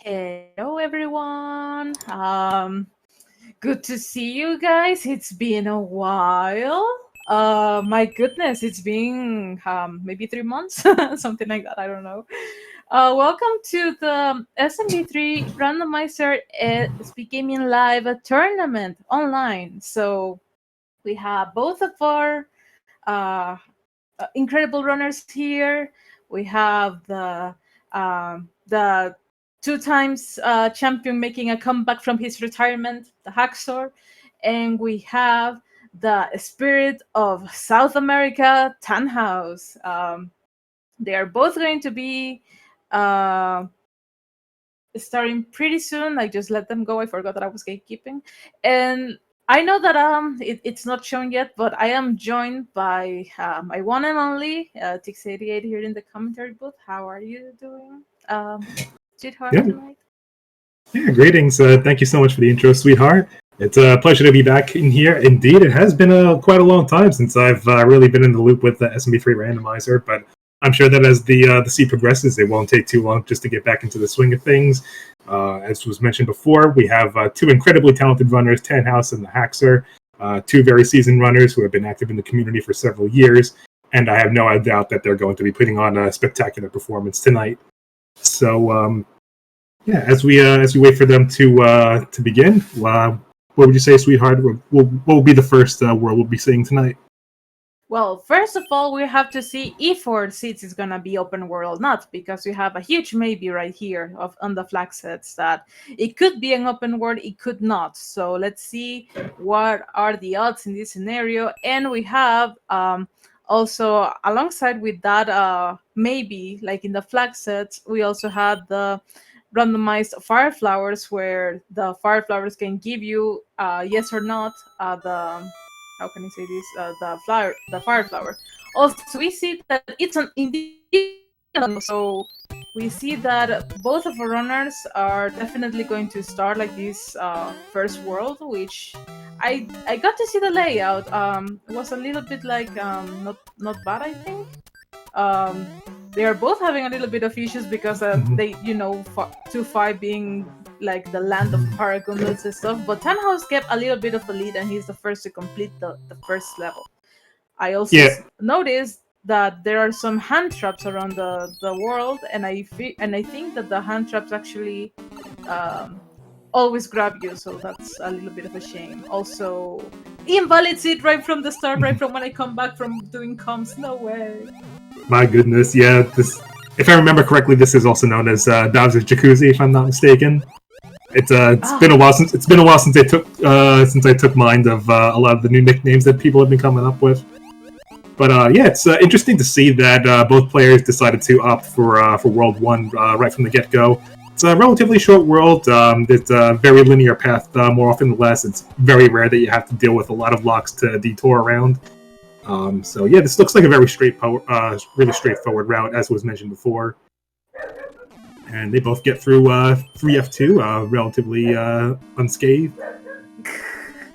Hello, everyone. Good to see you guys. It's been a while. My goodness, it's been maybe 3 months, something like that. I don't know. Welcome to the SMB3 Randomizer Speedgaming Live tournament online. So we have both of our incredible runners here. We have the two times champion making a comeback from his retirement, TheHaxor, and we have the spirit of South America, Tannhausx. They are both going to be uh, starting pretty soon. I just let them go. I forgot that I was gatekeeping, and I know that it's not shown yet, but I am joined by my one and only Tix88 here in the commentary booth. How are you doing, sweetheart, tonight? Yeah, greetings. Thank you so much for the intro, sweetheart. It's a pleasure to be back in here. Indeed, it has been quite a long time since I've really been in the loop with the SMB3 Randomizer, but I'm sure that as the seed progresses, it won't take too long just to get back into the swing of things. As was mentioned before, we have two incredibly talented runners, Tannhausx and TheHaxor, two very seasoned runners who have been active in the community for several years, and I have no doubt that they're going to be putting on a spectacular performance tonight. So, yeah, as we wait for them to begin, what would you say, sweetheart? What will be the first world we'll be seeing tonight? Well, first of all, we have to see if our seats is gonna be open world or not, because we have a huge maybe right here on the flag sets that it could be an open world, it could not. So let's see what are the odds in this scenario. And we have also alongside with that maybe, like in the flag sets, we also had the randomized fire flowers, where the fire flowers can give you yes or not the, how can I say this? The fire flower. Also, we see that it's an individual, so we see that both of our runners are definitely going to start like this first world, which I got to see the layout. It was a little bit like not bad, I think. They are both having a little bit of issues because they, 2-5 being like the land of paragons and stuff. But Tannhausx kept a little bit of the lead, and he's the first to complete the first level. I also noticed that there are some hand traps around the world, and I think that the hand traps actually always grab you, so that's a little bit of a shame. Also, invalid seat right from the start, right from when I come back from doing comms. No way. My goodness, yeah. This, if I remember correctly, this is also known as Bowser's Jacuzzi, if I'm not mistaken. It's been a while since I took mind of a lot of the new nicknames that people have been coming up with. But yeah, it's interesting to see that both players decided to opt for World 1 right from the get-go. It's a relatively short world. It's a very linear path more often than less. It's very rare that you have to deal with a lot of locks to detour around. So yeah, this looks like a very really straightforward route, as was mentioned before. And they both get through 3F2 relatively unscathed.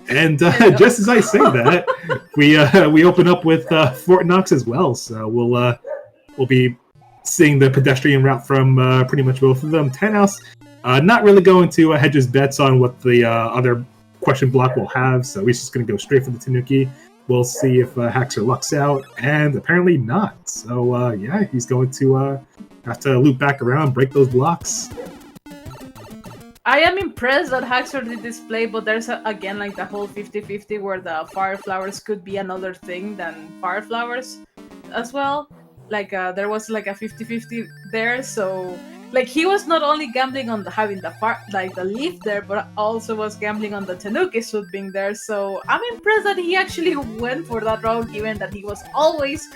And just as I say that, we open up with Fort Knox as well. So we'll be seeing the pedestrian route from pretty much both of them. Tannhausx not really going to hedge his bets on what the other question block will have, so he's just going to go straight for the Tanuki. We'll see if TheHaxor lucks out, and apparently not. So yeah, he's going to have to loop back around, break those blocks. I am impressed that TheHaxor did this play, but there's again like the whole 50-50 where the fire flowers could be another thing than fire flowers as well. Like there was like a 50-50 there, so like he was not only gambling on having the leaf there, but also was gambling on the Tanuki suit being there. So I'm impressed that he actually went for that route, given that he was always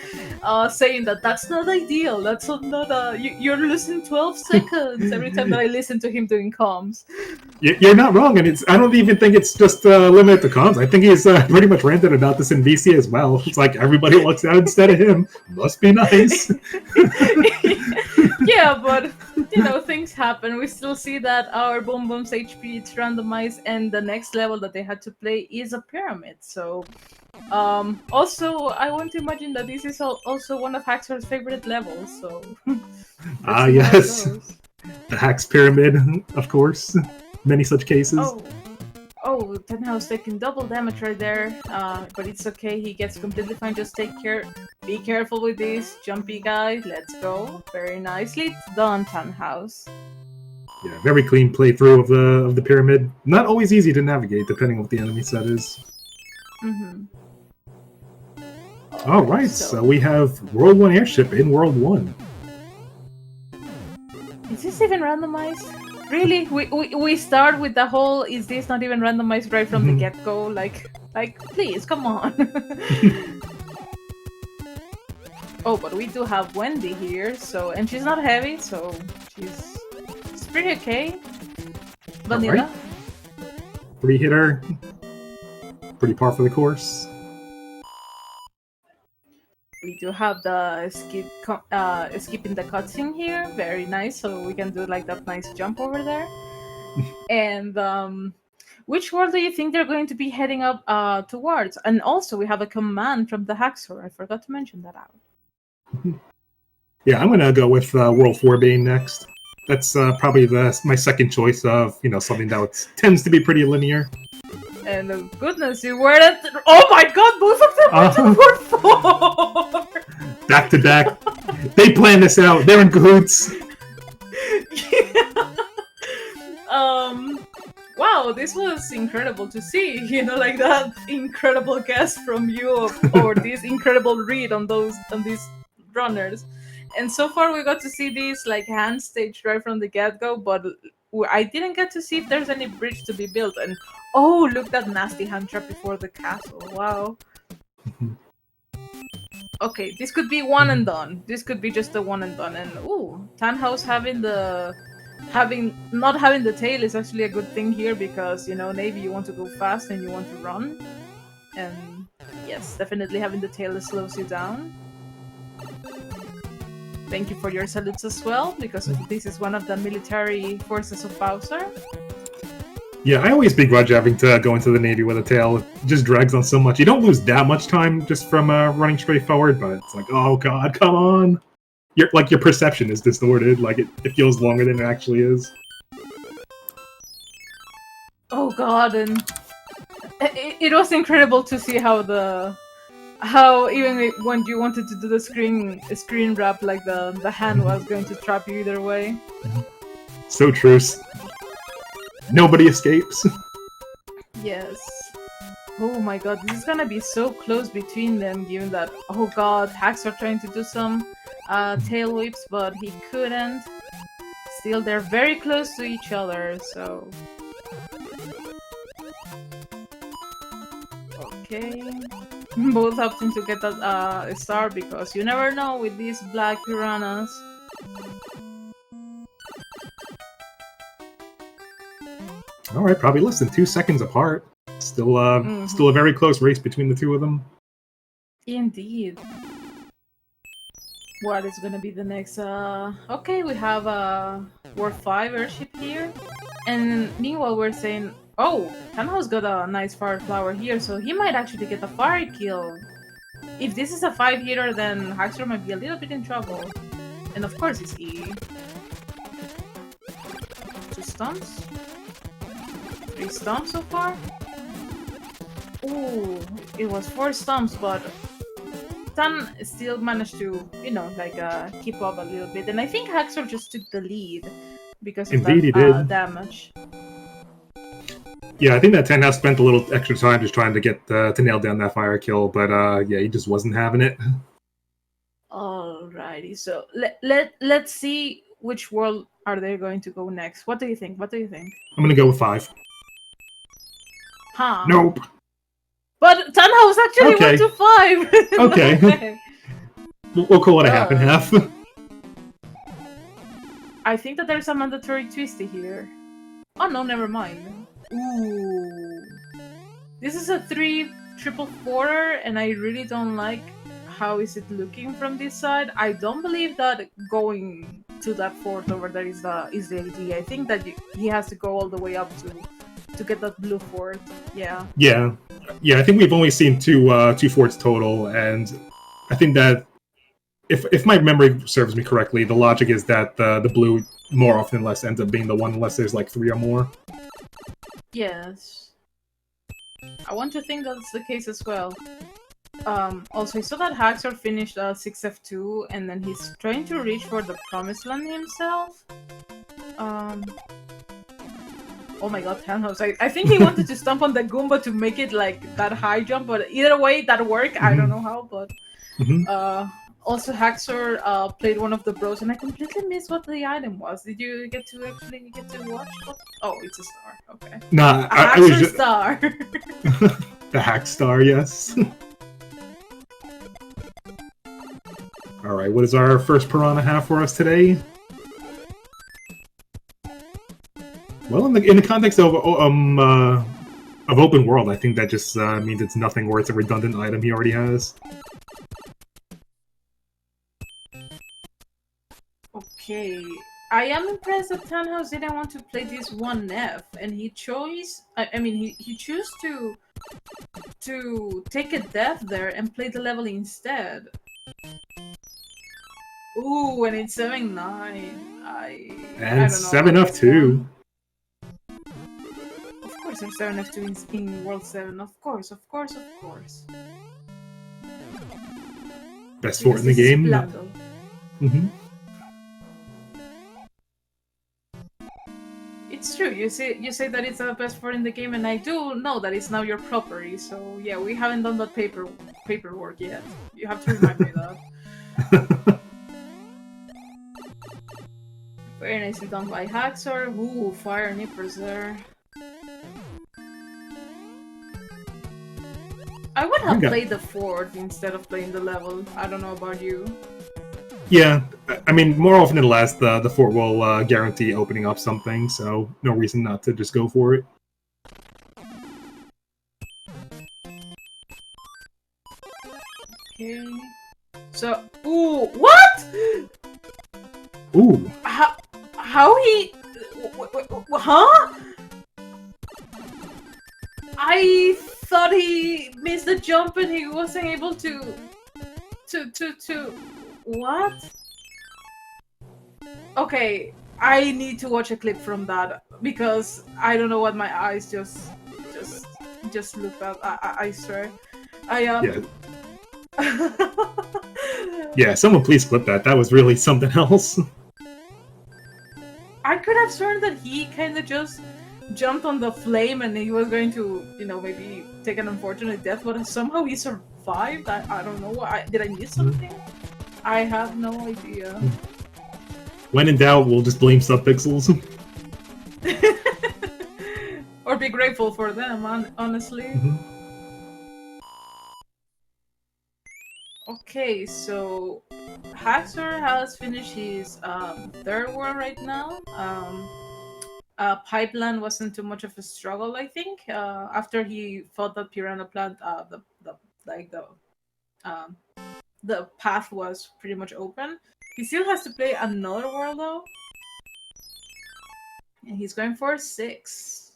saying that that's not ideal. That's not you're losing 12 seconds every time that I listen to him doing comms. You're not wrong, and I don't even think it's just limited to comms. I think he's pretty much ranted about this in VC as well. It's like everybody looks out instead of him. Must be nice. Yeah, but things happen. We still see that our Boom Boom's HP it's randomized, and the next level that they had to play is a pyramid. So, also I want to imagine that this is also one of TheHaxor's favorite levels. So, yes. The Hax Pyramid, of course. Many such cases. Oh, Tannhausx taking double damage right there, but it's okay, he gets completely fine, just take care, be careful with this jumpy guy, let's go, very nicely done, Tannhausx. Yeah, very clean playthrough of the pyramid. Not always easy to navigate, depending on what the enemy set is. Mm-hmm. Alright, so we have World 1 airship in World 1. Is this even randomized? Really? We start with the whole, is this not even randomized right from the get-go? Like, please, come on. Oh, but we do have Wendy here, so, and she's not heavy, so it's pretty okay. Vanilla. Right. 3-hitter. Pretty par for the course. We do have the skipping the cutscene here, very nice, so we can do like that nice jump over there. And which world do you think they're going to be heading up towards? And also we have a command from TheHaxor, I forgot to mention that out. Yeah, I'm gonna go with World 4 being next. That's probably my second choice of, something that tends to be pretty linear. And goodness, you weren't. Oh my god, both of them were 4. Back to back. They planned this out. They're in cahoots. Yeah. Wow, this was incredible to see. Like that incredible guess from you, or this incredible read on these runners. And so far, we got to see these like hand staged right from the get-go, but I didn't get to see if there's any bridge to be built. And oh, look, that nasty hand trap before the castle. Wow. Okay, this could be one and done. This could be just a one and done. And ooh, Tannhausx not having the tail is actually a good thing here, because Navy, you want to go fast and you want to run. And yes, definitely having the tail slows you down. Thank you for your salutes as well, because this is one of the military forces of Bowser. Yeah, I always begrudge having to go into the Navy with a tail. It just drags on so much. You don't lose that much time just from running straight forward, but it's like, oh god, come on! Your perception is distorted. Like, it feels longer than it actually is. Oh god, and it was incredible to see how even when you wanted to do the screen wrap, like the hand was going to trap you either way. So true. Nobody escapes. Yes. Oh my god, this is gonna be so close between them, given that, oh god, TheHaxor trying to do some tail whips, but he couldn't. Still, they're very close to each other, so... Okay. Both opting to get a star, because you never know with these black piranhas. Alright, probably less than 2 seconds apart. Still a very close race between the two of them. Indeed. What is gonna be the next? Okay, we have a World 5 airship here. And meanwhile, we're saying, oh, Tannhausx got a nice fire flower here, so he might actually get a fire kill. If this is a 5-hitter, then TheHaxor might be a little bit in trouble. And of course, it's E. 2 stumps. 3 stumps so far. Ooh, it was 4 stumps, but Tan still managed to, keep up a little bit. And I think TheHaxor just took the lead because of that damage. Yeah, I think that Tannhausx spent a little extra time just trying to get to nail down that fire kill, but yeah, he just wasn't having it. Alrighty, so let's see which world are they going to go next. What do you think? I'm gonna go with 5. Huh? Nope. But Tannhausx actually went to 5! Okay. We'll call it a half and half. I think that there's a mandatory twisty here. Oh no, never mind. Ooh. This is a 3/4/4, and I really don't like how is it looking from this side. I don't believe that going to that fourth over there is the idea. I think that he has to go all the way up to get that blue fort. Yeah. Yeah. I think we've only seen two forts total, and I think that if my memory serves me correctly, the logic is that the blue more often than less ends up being the one unless there's like 3 or more. Yes. I want to think that's the case as well. Also, I saw that Haxor finished 6F2 and then he's trying to reach for the Promised Land himself. Oh my god, Tannhausx. I think he wanted to stomp on the Goomba to make it like that high jump, but either way, that worked. I don't know how, but... Also, Haxor played one of the bros, and I completely missed what the item was. Did you get to actually get to watch? Oh, it's a star. Okay. Nah, I was just... star. The TheHaxor, yes. Alright, what does our first piranha have for us today? Well, in the context of open world, I think that just means it's nothing or it's a redundant item he already has. Okay, I am impressed that Tannhausx didn't want to play this 1F, and he chose... he chose to take a death there and play the level instead. Ooh, and it's 7-9. And 7F2. Of course, there's 7F2 in World 7. Of course, of course, of course. Best fort in the game. It's true. You say that it's the best fort in the game, and I do know that it's now your property. So yeah, we haven't done that paperwork yet. You have to remind me that. Very nicely done by Haxor. Ooh, fire nippers there. I would have played the fort instead of playing the level. I don't know about you. Yeah, I mean, more often than less, the fort will guarantee opening up something, so no reason not to just go for it. Okay. So, ooh, what? Ooh. How he... Huh? I thought he missed the jump and he wasn't able to... What? Okay, I need to watch a clip from that because I don't know what my eyes just looked at. I swear. Yeah. Yeah, someone please clip that. That was really something else. I could have sworn that he kind of just jumped on the flame and he was going to, you know, maybe take an unfortunate death, but somehow he survived. I don't know. Did I miss something? I have no idea. When in doubt, we'll just blame subpixels. Or be grateful for them, honestly. Okay, so Haxor has finished his third world right now. Pipeline wasn't too much of a struggle, I think. After he fought that piranha plant, the path was pretty much open. He still has to play another world though, and he's going for 6.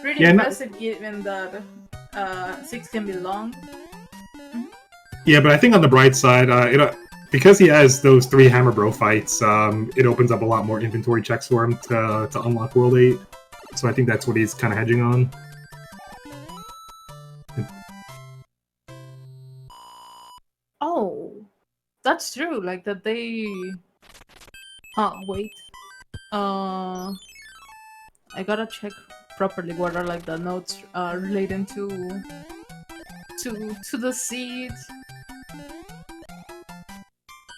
Pretty impressive given that 6 can be long. Yeah, but I think on the bright side, because he has those 3 Hammer Bro fights, it opens up a lot more inventory checks for him to unlock World 8. So I think that's what he's kind of hedging on. Oh, that's true. Like that they... Oh, wait. I gotta check properly what are like the notes relating to the seeds.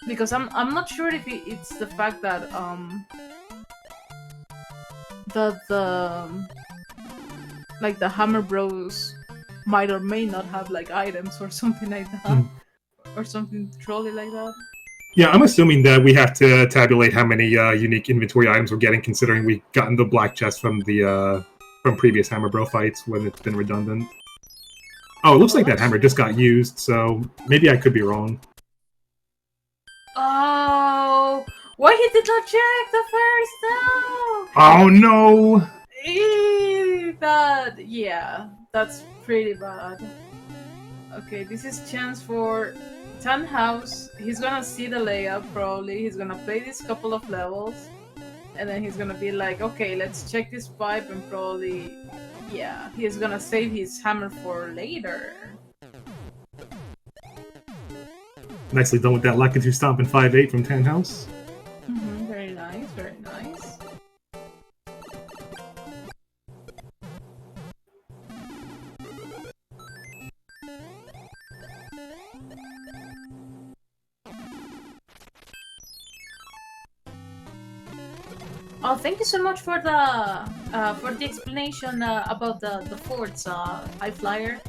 Because I'm not sure if it's the fact that the Hammer Bros might or may not have like items or something like that. Or something trolly like that. Yeah, I'm assuming that we have to tabulate how many unique inventory items we're getting, considering we've gotten the black chest from the from previous Hammer Bro fights when it's been redundant. Oh, it looks like that hammer just got used, so maybe I could be wrong. Oh, why he did not check the first now? Oh no! Yeah, that's pretty bad. Okay, this is chance for Tannhausx, he's gonna see the layout probably. He's gonna play this couple of levels, and then he's gonna be like, okay, let's check this pipe, and probably, yeah, he's gonna save his hammer for later. Nicely done with that Lakitu Stomp in 5-8 from Tannhausx. Very nice, very nice. Oh, thank you so much for the explanation about the forts, High Flyer.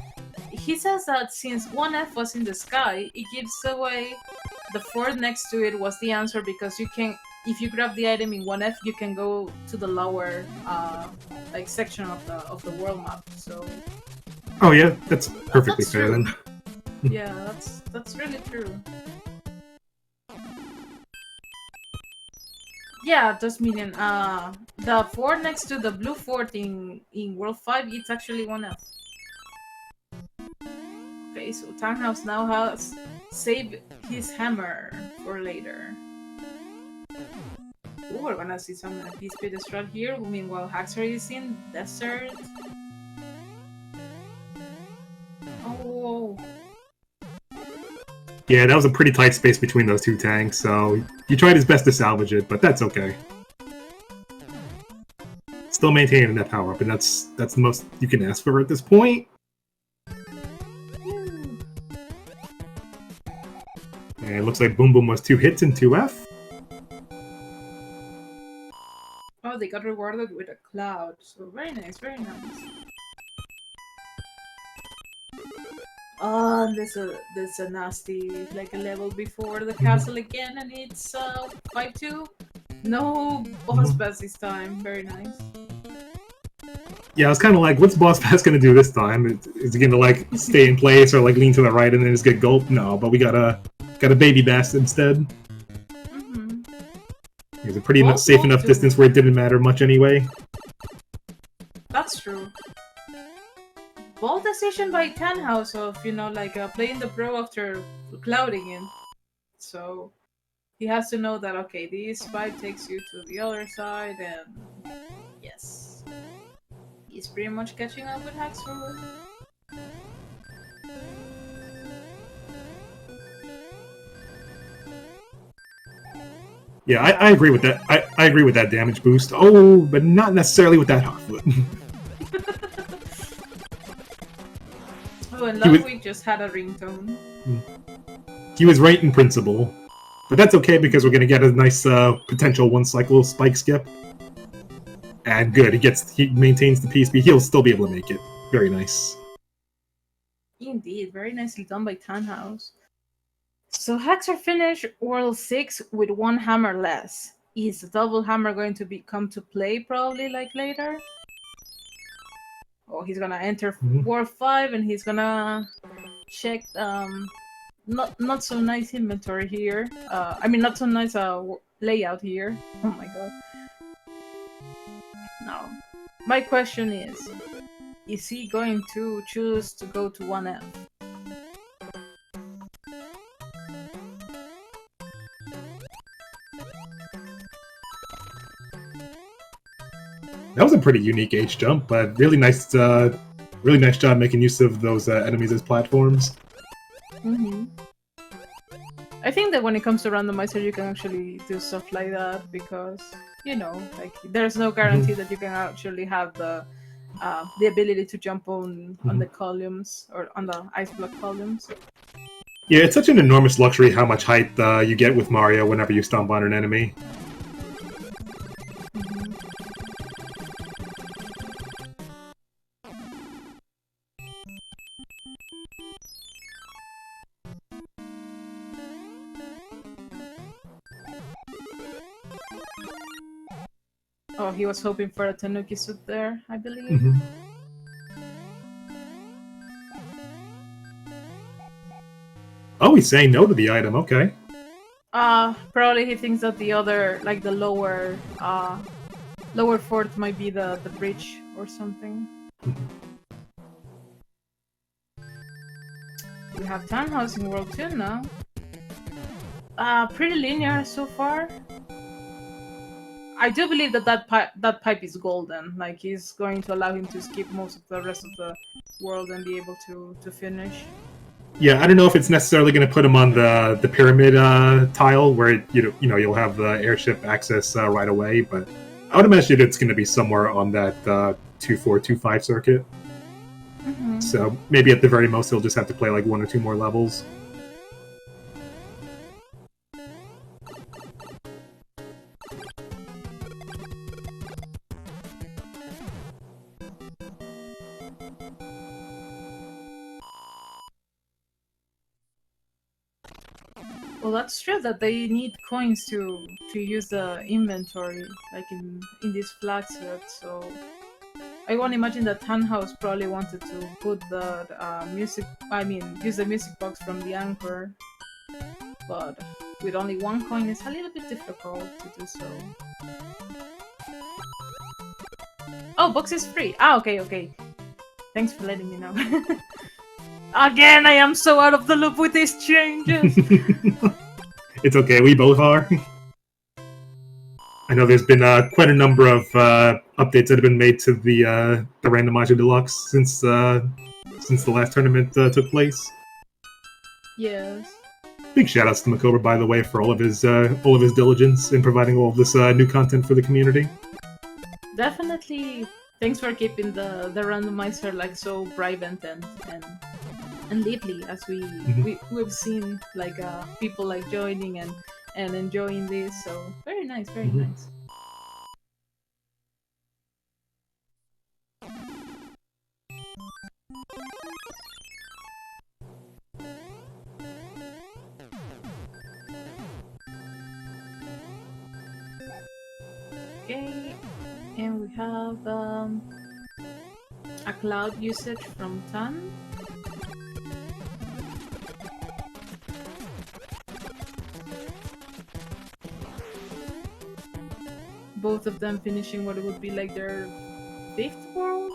He says that since 1F was in the sky, it gives away the fort next to it was the answer because you can, if you grab the item in 1F, you can go to the lower like section of the world map. So. Oh yeah, that's perfectly fair true. then. Yeah, that's really true. Yeah, just million. The fort next to the blue fort in World 5, it's actually 1F. Okay, so Tannhausx now has saved his hammer for later. Ooh, we're gonna see some MP speed strat here. Meanwhile, TheHaxor is in desert. Oh. Yeah, that was a pretty tight space between those two tanks, so he tried his best to salvage it, but that's okay. Still maintaining that power up, and that's the most you can ask for at this point. And it looks like Boom Boom was 2 hits in 2F. Oh, they got rewarded with a cloud, so very nice, very nice. Oh, there's a nasty, like a level before the castle again, and it's 5-2. No boss pass this time. Very nice. Yeah, I was kind of like, what's Boss Pass gonna do this time? Is it gonna like stay in place or like lean to the right and then just get gulped? No, but we got a baby bass instead. It was a pretty safe enough distance where it didn't matter much anyway. That's true. Bold decision by Tannhausx of, you know, like playing the pro after clouding him. So he has to know that, okay, this pipe takes you to the other side, and yes. He's pretty much catching up with TheHaxor. Yeah, I agree with that. I agree with that damage boost. Oh, but not necessarily with that hot foot. Oh, and Ludwig just had a ringtone. He was right in principle. But that's okay because we're gonna get a nice potential one-cycle spike skip. And good, he maintains the PSP. He'll still be able to make it. Very nice. Indeed, very nicely done by Tannhausx. So TheHaxor finished World 6 with 1 hammer less. Is the double hammer going to come to play probably like later? Oh, he's gonna enter World 5 and he's gonna check not so nice inventory here. I mean not so nice layout here. Oh my god. Now, my question is he going to choose to go to 1F? That was a pretty unique H jump, but really nice job making use of those enemies as platforms. I think that when it comes to randomizer, you can actually do stuff like that because, you know, like there's no guarantee that you can actually have the ability to jump on the columns or on the ice block columns. Yeah, it's such an enormous luxury how much height you get with Mario whenever you stomp on an enemy. Oh, he was hoping for a Tanuki suit there, I believe. Oh, he's saying no to the item, okay. Probably he thinks that the other, like the lower fort might be the bridge or something. We have Tannhausx in World 2 now. Pretty linear so far. I do believe that that pipe is golden. Like he's going to allow him to skip most of the rest of the world and be able to finish. Yeah, I don't know if it's necessarily going to put him on the pyramid tile where you know you'll have the airship access right away, but I would imagine it's going to be somewhere on that 2425 circuit. Mm-hmm. So maybe at the very most he'll just have to play like 1 or 2 more levels. Well, that's true that they need coins to use the inventory, like in this flag set. So I won't imagine that Tannhausx probably wanted to put the music. I mean, use the music box from the anchor, but with only 1 coin, it's a little bit difficult to do so. Oh, box is free. Ah, okay, okay. Thanks for letting me know. Again, I am so out of the loop with these changes. It's okay, we both are. I know there's been quite a number of updates that have been made to the Randomizer Deluxe since the last tournament took place. Yes. Big shoutouts to Makover, by the way, for all of his diligence in providing all of this new content for the community. Definitely. Thanks for keeping the randomizer like so vibrant and lively, as we've seen like people like joining and enjoying this. So very nice, very nice. Okay, and we have a cloud usage from Tan. Both of them finishing what it would be like their 5th world.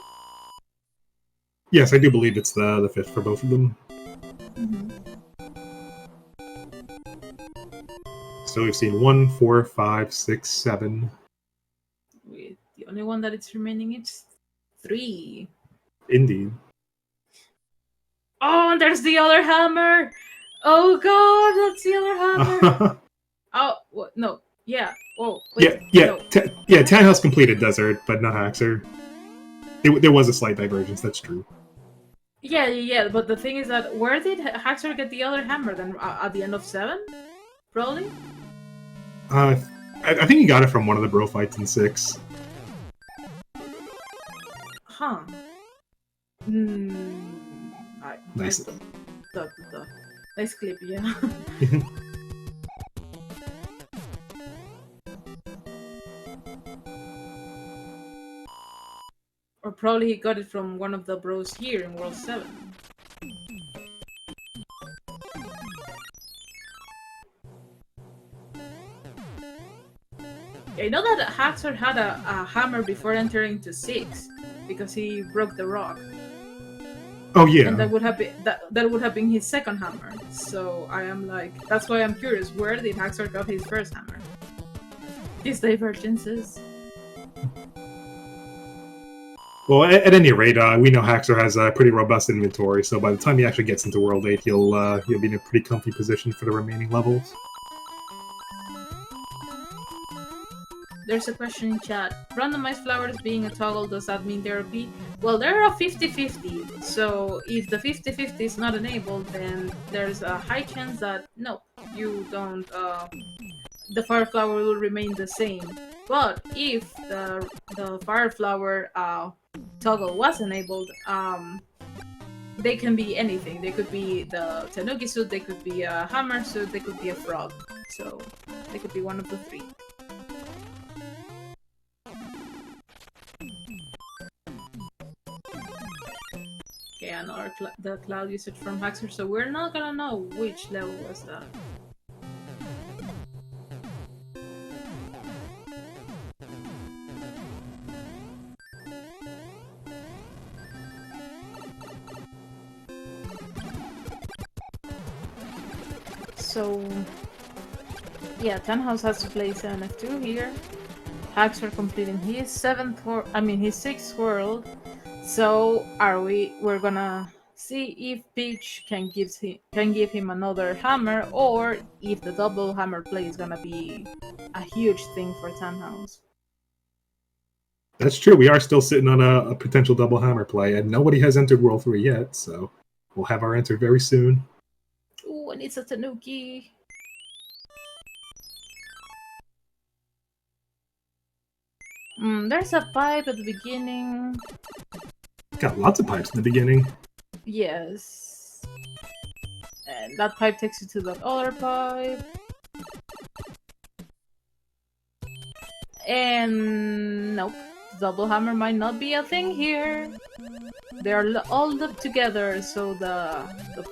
Yes, I do believe it's the 5th for both of them. So we've seen 1, 4, 5, 6, 7. With the only one that it's remaining is 3. Indeed. Oh, and there's the other hammer! Oh god, that's the other hammer! Oh, what? No. Yeah. Oh, wait. Yeah. No. Tannhausx completed Desert, but not Haxor. There was a slight divergence, that's true. Yeah, but the thing is that where did Haxor get the other hammer then? At the end of 7? Probably? I think he got it from one of the bro fights in 6. Huh. Nice. Nice clip, yeah. Or probably he got it from one of the bros here in World 7. I know that Haxor had a hammer before entering to 6 because he broke the rock. Oh yeah. And that would have been that would have been his second hammer. So I am like, that's why I'm curious. Where did Haxor got his first hammer? These divergences. Well, at any rate, we know Haxor has a pretty robust inventory, so by the time he actually gets into World 8, he'll be in a pretty comfy position for the remaining levels. There's a question in chat. Randomized flowers being a toggle, does that mean there will be... Well, there are 50-50, so if the 50-50 is not enabled, then there's a high chance that, no, you don't... the fire flower will remain the same. But if the fire flower toggle was enabled, they can be anything. They could be the Tanuki suit, they could be a hammer suit, they could be a frog. So they could be one of the 3. Okay, another the cloud usage from Haxor, so we're not gonna know which level was that. So Yeah, Tannhausx has to play 7F2 here. TheHaxor completing his his 6th world. So we're gonna see if Peach can give him another hammer, or if the double hammer play is gonna be a huge thing for Tannhausx. That's true. We are still sitting on a potential double hammer play, and nobody has entered World 3 yet, so we'll have our answer very soon. Ooh, and it's a Tanuki. There's a pipe at the beginning. Got lots of pipes in the beginning. Yes. And that pipe takes you to that other pipe. And nope. Double hammer might not be a thing here. They're all looped together, so the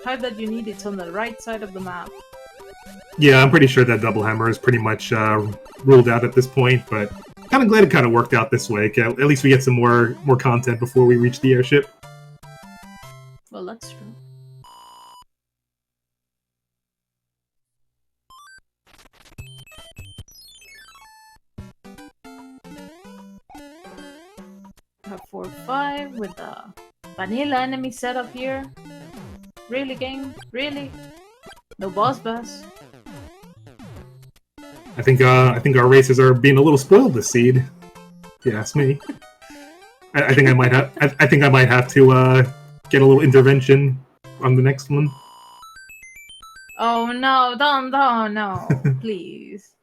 pipe that you need is on the right side of the map. Yeah, I'm pretty sure that double hammer is pretty much ruled out at this point, but kind of glad it kind of worked out this way. At least we get some more content before we reach the airship. Well, that's true. Have 4-5 with the vanilla enemy setup here. Really, game? Really? No boss bass? I think our races are being a little spoiled this seed. If you ask me. I think I might have. I think I might have to get a little intervention on the next one. Oh no! Don't no! Please,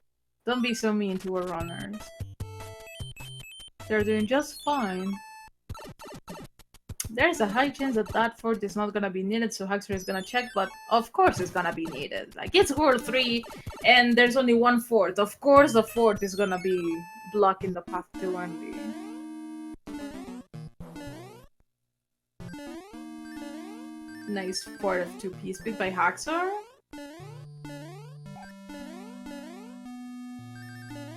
don't be so mean to our runners. They're doing just fine. There's a high chance that that fort is not gonna be needed, so TheHaxor is gonna check, but of course it's gonna be needed. Like, it's World 3, and there's only one fort. Of course the fort is gonna be blocking the path to Andy. Nice fort of 2 piece pick by TheHaxor.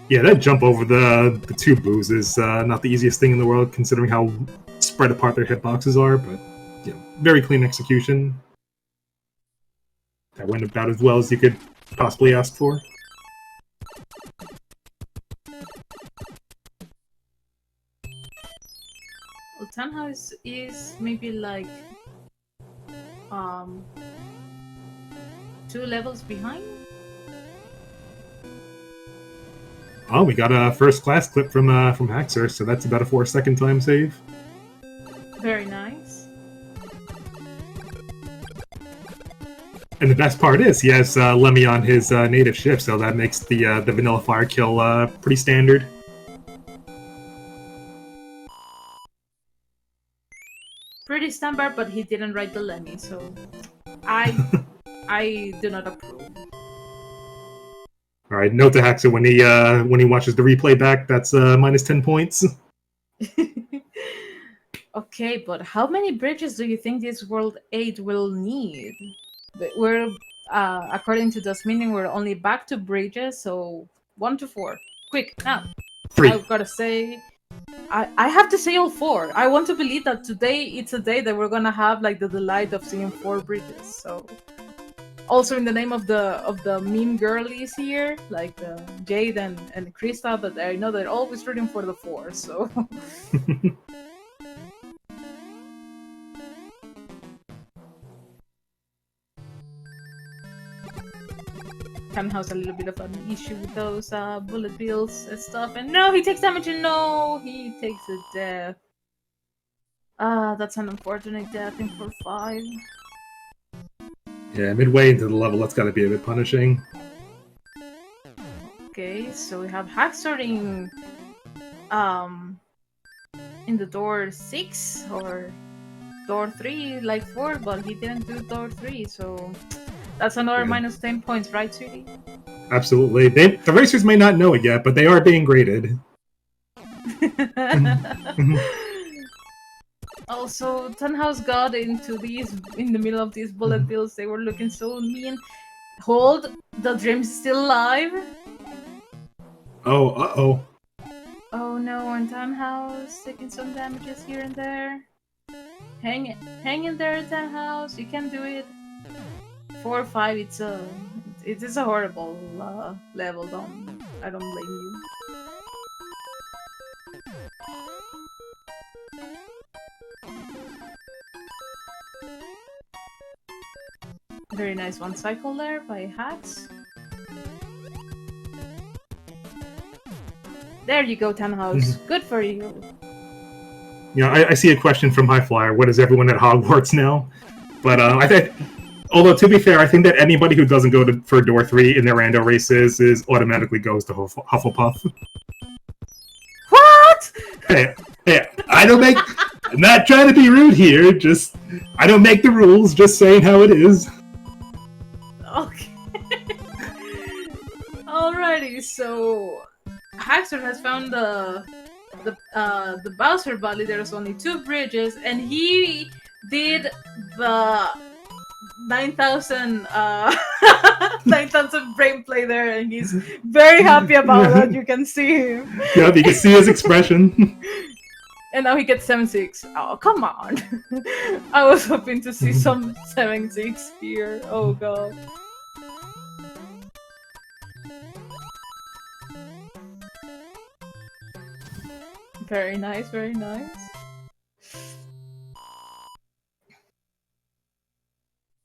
Yeah, that jump over the 2 boos is not the easiest thing in the world, considering how spread apart their hitboxes are, but you know, very clean execution. That went about as well as you could possibly ask for. Well, Tannhausx is maybe like 2 levels behind. Oh, we got a first class clip from TheHaxor, so that's about a 4-second time save. Very nice. And the best part is he has Lemmy on his native ship, so that makes the vanilla fire kill pretty standard. Pretty standard, but he didn't write the Lemmy, so I do not approve. All right, note to TheHaxor when he watches the replay back, that's minus 10 points. Okay, but how many bridges do you think this World 8 will need? We're, according to this meaning, we're only back to bridges, so 1 to 4. Quick, now. 3. I've got to say, I have to say all 4. I want to believe that today it's a day that we're gonna have like the delight of seeing 4 bridges. So, also in the name of the mean girlies here, like Jade and Krista, that I know they're always rooting for the 4. So. Tannhausx a little bit of an issue with those bullet bills and stuff. And no, he takes damage, and no, he takes a death. That's an unfortunate death in 4-5. Yeah, midway into the level, that's gotta be a bit punishing. Okay, so we have TheHaxor in the door 6 or door 3 like 4, but he didn't do door 3, so that's another minus 10 points, right, sweetie? Absolutely. The racers may not know it yet, but they are being graded. Also, Tannhausx got into these in the middle of these bullet bills. They were looking so mean. Hold, the dream's still alive. Oh, uh-oh. Oh no, and Tannhausx taking some damages here and there. Hang in there, Tannhausx. You can do it. 4-5. it is a horrible level. I don't blame you. Very nice one cycle there by Hacks. There you go, Tannhausx. Good for you. Yeah, I see a question from Highflyer. What is everyone at Hogwarts now? But I think, although to be fair, I think that anybody who doesn't go for door 3 in their rando races is automatically goes to Hufflepuff. What? Hey, I don't make. I'm not trying to be rude here. Just I don't make the rules. Just saying how it is. Okay. Alrighty, so Haxor has found the Bowser Valley. There's only 2 bridges, and he did the 9,000 9,000 brain play there, and he's very happy about that. You can see him. Yeah, you can see his expression. And now he gets 7-6. Oh, come on. I was hoping to see some 7-6 here. Oh god. Very nice, very nice.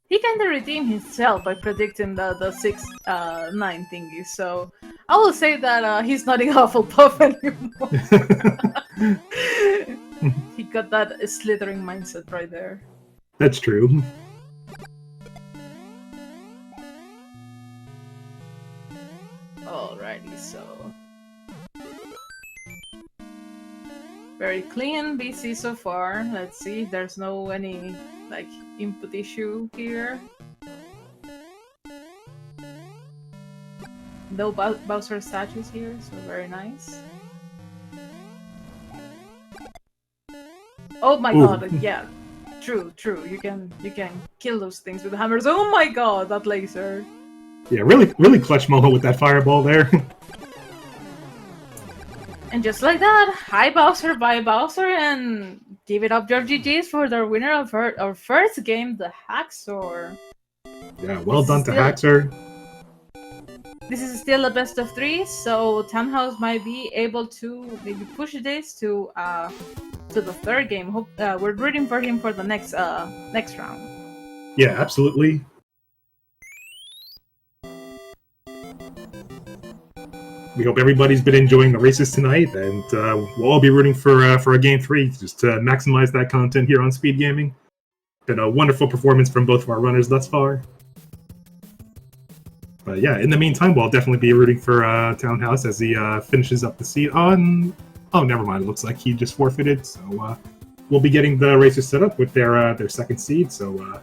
He kinda redeemed himself by predicting the 6-9 thingy, so I will say that he's not in Hufflepuff anymore. He got that slithering mindset right there. That's true. Alrighty, so very clean BC so far. Let's see if there's any like input issue here. No Bowser statues here, so very nice. Oh my god, yeah. True. You can kill those things with hammers. Oh my god, that laser. Yeah, really clutch moment with that fireball there. And just like that, hi Bowser, bye Bowser, and give it up your GG's for the winner of our first game, TheHaxor. Yeah, well done to TheHaxor. This is still a best of 3, so Tannhausx might be able to maybe push this to the 3rd game. Hope we're rooting for him for the next round. Yeah, absolutely. We hope everybody's been enjoying the races tonight, and we'll all be rooting for a game 3 just to maximize that content here on Speedgaming. Been a wonderful performance from both of our runners thus far. But yeah, in the meantime, we'll definitely be rooting for Tannhausx as he finishes up the seat on. Oh, never mind. It looks like he just forfeited. So we'll be getting the racers set up with their 2nd seed. So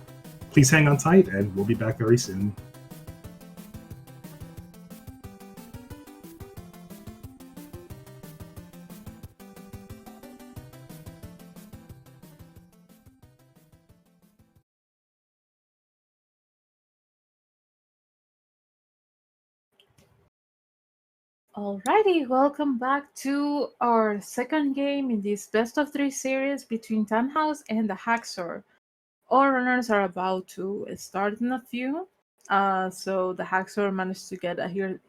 please hang on tight, and we'll be back very soon. Alrighty, welcome back to our 2nd game in this best of 3 series between Tannhausx and TheHaxor. All runners are about to start in a few. So TheHaxor managed to get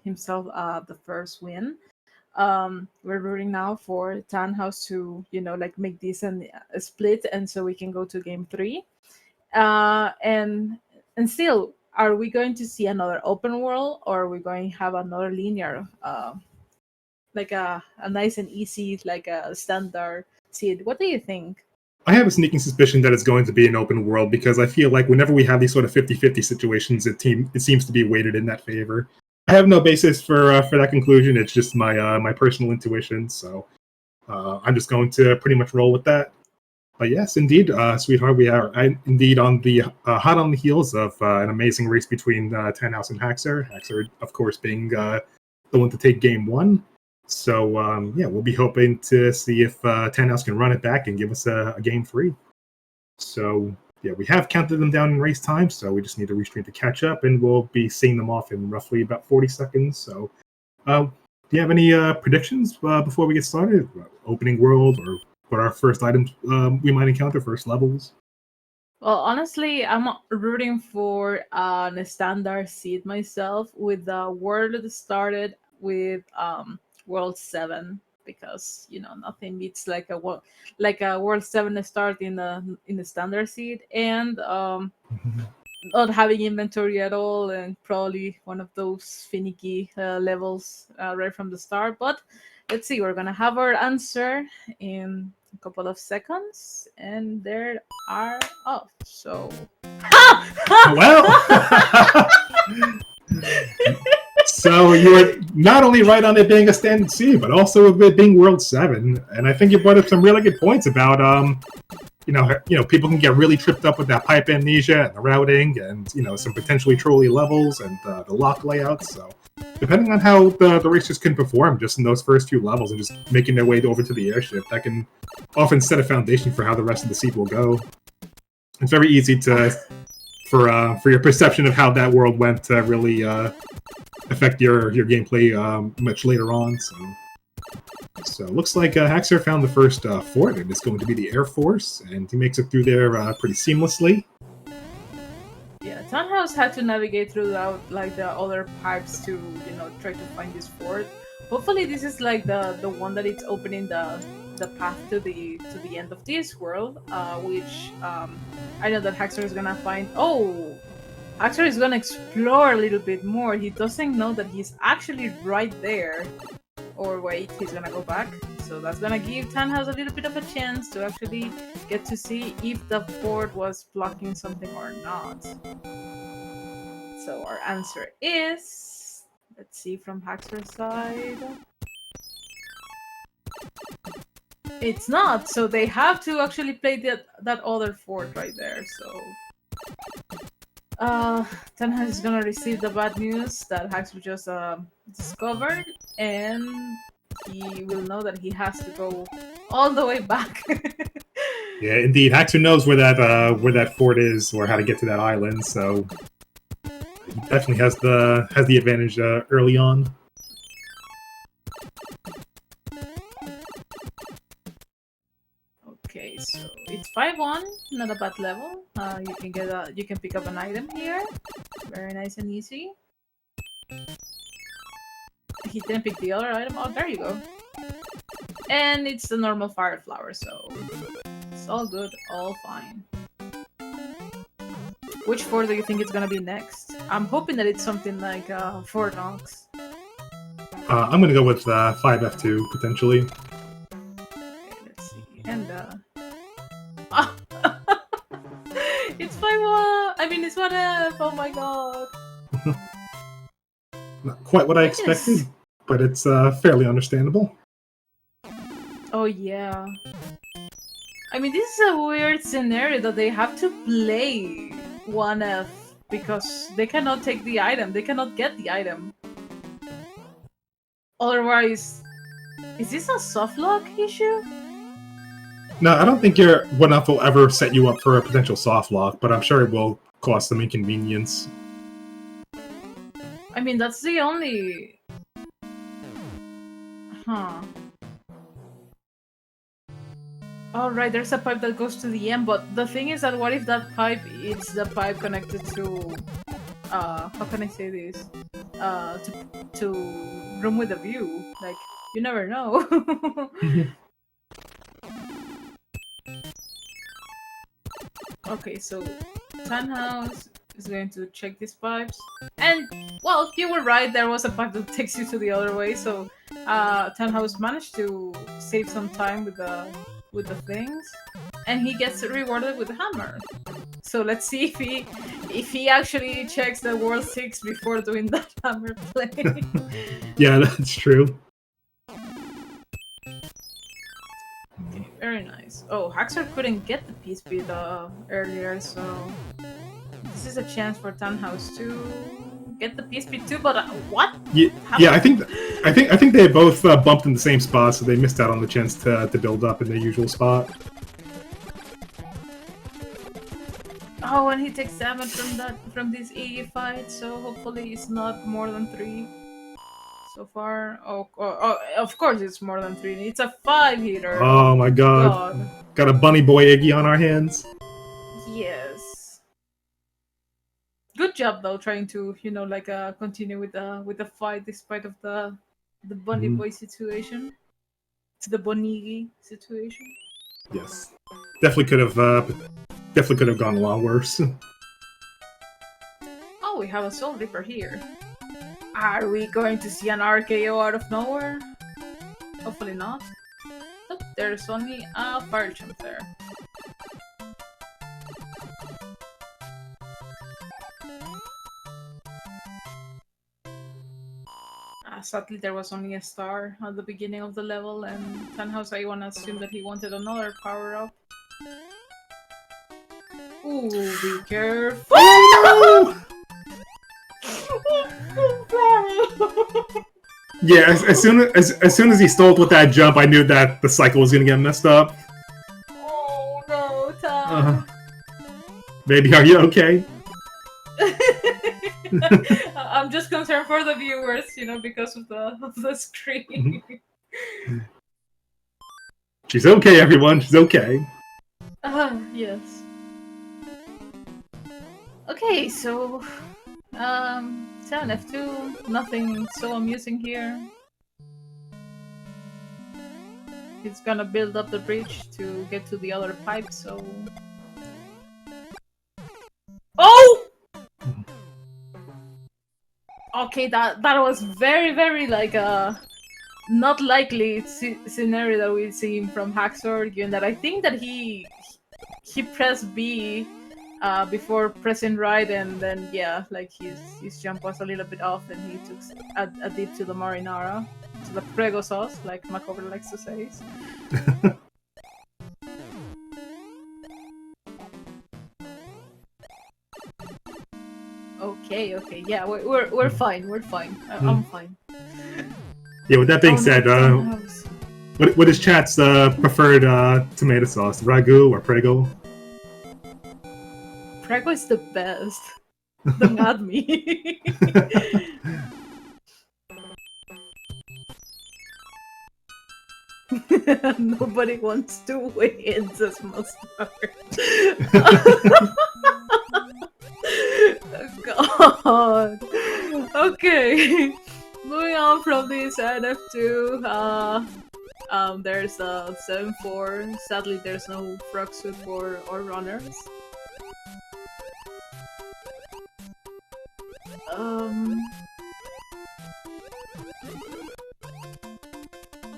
himself the first win. We're rooting now for Tannhausx to, make this a split, and so we can go to game 3. And still, are we going to see another open world, or are we going to have another linear, like a nice and easy, like a standard seed? What do you think? I have a sneaking suspicion that it's going to be an open world, because I feel like whenever we have these sort of 50-50 situations, it seems to be weighted in that favor. I have no basis for that conclusion. It's just my personal intuition, so I'm just going to pretty much roll with that. But yes, indeed, sweetheart, we are indeed on the hot on the heels of an amazing race between Tannhausx and TheHaxor. TheHaxor, of course, being the one to take game 1. So yeah, we'll be hoping to see if Tannhausx can run it back and give us a game 3. So yeah, we have counted them down in race time, so we just need to restream to catch up, and we'll be seeing them off in roughly about 40 seconds. So do you have any predictions before we get started? Opening world, or what our first items we might encounter, first levels? Well, honestly, I'm rooting for a standard seed myself with the world that started with World 7 because nothing beats like a World 7 start in the standard seed and not having inventory at all and probably one of those finicky levels right from the start. But let's see, we're gonna have our answer in a couple of seconds, and there are off. So, Well, so you were not only right on it being a standard C, but also it being World 7. And I think you brought up some really good points about people can get really tripped up with that pipe amnesia and the routing and some potentially trolly levels and the lock layouts. So depending on how the racers can perform just in those first few levels and just making their way over to the airship, that can often set a foundation for how the rest of the seed will go. It's very easy for your perception of how that world went to really affect your gameplay much later on. So it looks like TheHaxor found the first fort, and it's going to be the Air Force, and he makes it through there pretty seamlessly. yeah, Tannhausx had to navigate throughout like the other pipes to try to find this fort. Hopefully, this is like the one that it's opening the path to the end of this world, which I know that TheHaxor is gonna find. Oh, TheHaxor is gonna explore a little bit more. He doesn't know that he's actually right there. Or wait, he's gonna go back. So that's gonna give Tannhausx a little bit of a chance to actually get to see if the fort was blocking something or not. So our answer is, let's see from TheHaxor's side. It's not, so they have to actually play that other fort right there. So Tannhausx is gonna receive the bad news that TheHaxor just discovered, and he will know that he has to go all the way back. Yeah, indeed. TheHaxor knows where that fort is or how to get to that island, so he definitely has the advantage early on. Okay, so it's 5-1, not a bad level. You can pick up an item here, very nice and easy. He didn't pick the other item. Oh, there you go. And it's the normal fire flower, so it's all good, all fine. Which fort do you think it's gonna be next? I'm hoping that it's something like Fort Knox. I'm gonna go with 5F2 potentially. Okay, let's see. And it's 5-1. I mean, it's 1F. Oh my god. Not quite what I expected, but it's fairly understandable. Oh yeah. I mean, this is a weird scenario that they have to play 1F because they cannot take the item. They cannot get the item. Otherwise, is this a soft lock issue? No, I don't think your 1F will ever set you up for a potential soft lock, but I'm sure it will cause some inconvenience. I mean, that's the only... Huh. Alright, there's a pipe that goes to the end, but the thing is that what if that pipe is the pipe connected to... how can I say this? To room with a view. Like, you never know. Okay, so Tannhausx is going to check these pipes. And, well, you were right, there was a pipe that takes you to the other way, so Tannhausx managed to save some time with the things, and he gets rewarded with a hammer. So let's see if he actually checks the World 6 before doing that hammer play. Yeah, that's true. Okay, very nice. Oh, TheHaxor couldn't get the peace beat earlier, so this is a chance for Tannhausx to get the peace beat too. But what? Yeah, I think they both bumped in the same spot, so they missed out on the chance to build up in their usual spot. Oh, and he takes damage from this EE fight, so hopefully it's not more than 3 so far. Oh, of course it's more than 3. It's a 5 hitter. Oh my god. Got a bunny boy Iggy on our hands. Yes. job though, trying to like continue with the fight despite of the bunny boy situation. It's the Bonigi situation. Yes, definitely could have gone a lot worse. Oh, we have a Soul Reaper here. Are we going to see an RKO out of nowhere? Hopefully not. Oh, there's only a fire jump there. Sadly, there was only a star at the beginning of the level, and Tannhausx, I wanna assume that he wanted another power-up. Ooh, be careful! Yeah, as soon as he stalled with that jump, I knew that the cycle was gonna get messed up. Oh no, Tan! Baby, are you okay? I'm just concerned for the viewers, because of the screen. She's okay, everyone. She's okay. Yes. Okay, so 7F2, nothing so amusing here. He's gonna build up the bridge to get to the other pipe, so... Oh! Okay, that was very, very like not likely scenario that we've seen from TheHaxor, given that I think that he pressed B before pressing right, and then yeah, like his jump was a little bit off, and he took a dip to the marinara, to the prego sauce, like Macover likes to say. Okay, yeah, we're fine, I'm fine. Yeah, with that being said, what is chat's preferred tomato sauce? Ragu or prego? Prego is the best. Don't add me. Nobody wants to win, says Mustard. God. Okay. Moving on from this NF2, there's a 7-4. Sadly, there's no frog suit for our runners.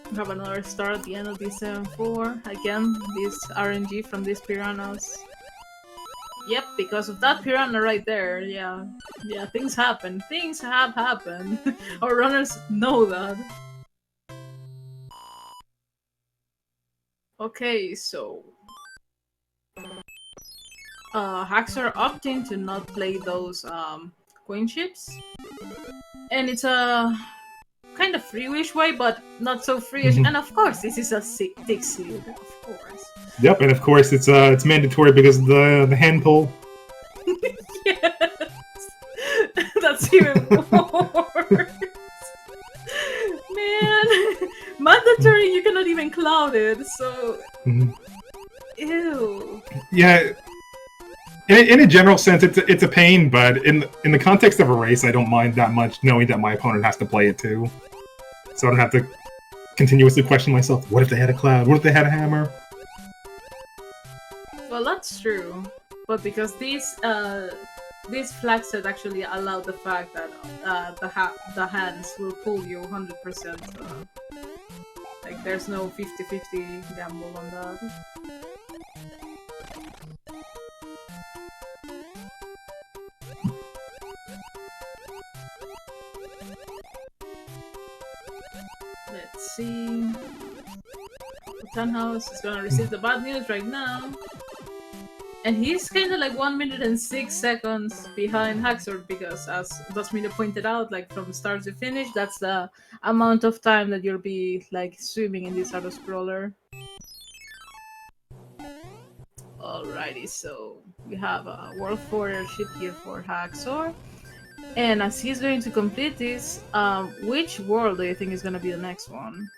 We have another star at the end of this 7-4. Again, this RNG from these piranhas. Yep, because of that piranha right there, yeah, things happen. Things have happened. Our runners know that. Okay, so... TheHaxor opting to not play those coin chips. And it's a kind of free-ish way, but not so free-ish. And of course, this is a tick seed, of course. Yep, and of course it's mandatory because of the hand pull. Yes! That's even worse! Man! Mandatory, you cannot even cloud it, so... Ew. Yeah, in a general sense, it's a pain, but in the context of a race, I don't mind that much knowing that my opponent has to play it too. So I don't have to continuously question myself, what if they had a cloud? What if they had a hammer? Well, that's true, but because these flag set actually allow the fact that the hands will pull you 100%. Like there's no 50-50 gamble on that. Let's see. Tannhausx is gonna receive the bad news right now. And he's kinda like 1 minute and 6 seconds behind TheHaxor because, as Dustmina pointed out, like from start to finish, that's the amount of time that you'll be like swimming in this auto-scroller. Alrighty, so we have a World 4 ship here for TheHaxor. And as he's going to complete this, which world do you think is gonna be the next one?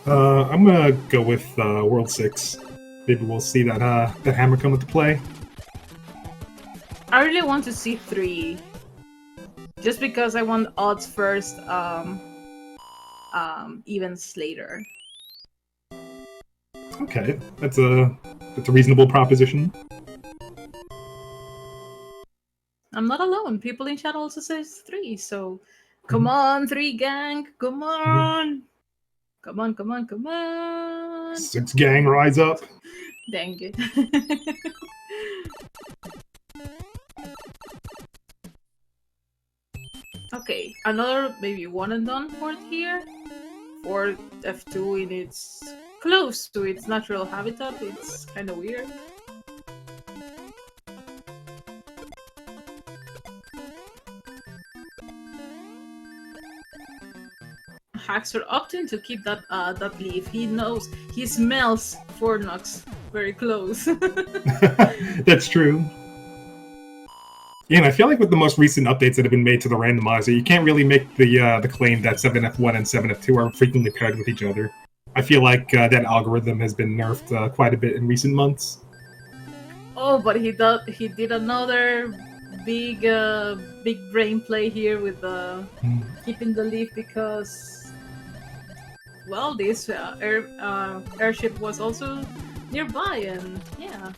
I'm gonna go with World 6. Maybe we'll see that hammer come into play. I really want to see 3. Just because I want odds first, events later. Okay, that's a reasonable proposition. I'm not alone. People in chat also says 3, so come on, 3 gang, come on. Come on, come on, come on. 6 gang, rise up. Dang it. Okay, another maybe one and done port here. For F2 in its close to its natural habitat. It's kind of weird. TheHaxor opting to keep that that leaf. He knows, he smells Fornox very close. That's true. Yeah, and I feel like with the most recent updates that have been made to the randomizer, you can't really make the claim that 7F1 and 7F2 are frequently paired with each other. I feel like that algorithm has been nerfed quite a bit in recent months. Oh, but he did another big big brain play here with keeping the leaf because, well, this airship was also nearby, and yeah.